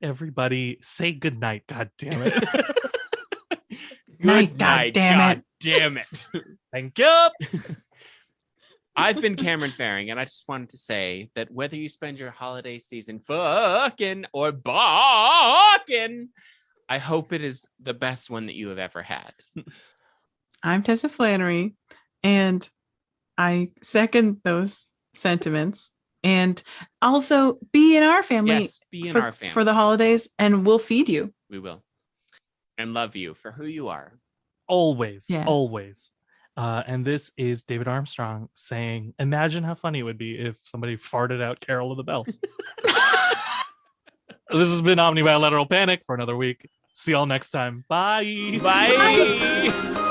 Everybody, say good night. God damn it! Night, God damn it. Damn it. Thank you. I've been Cameron Faring, and I just wanted to say that whether you spend your holiday season fucking or balking, I hope it is the best one that you have ever had. I'm Tessa Flannery, and I second those sentiments. And also be in our family, Yes, be in for, our family. for the holidays, and we'll feed you. We will. And love you for who you are. Always, Yeah. always. And this is David Armstrong saying, "Imagine how funny it would be if somebody farted out Carol of the Bells." This has been Omni Bilateral Panic for another week. See y'all next time. Bye. Bye.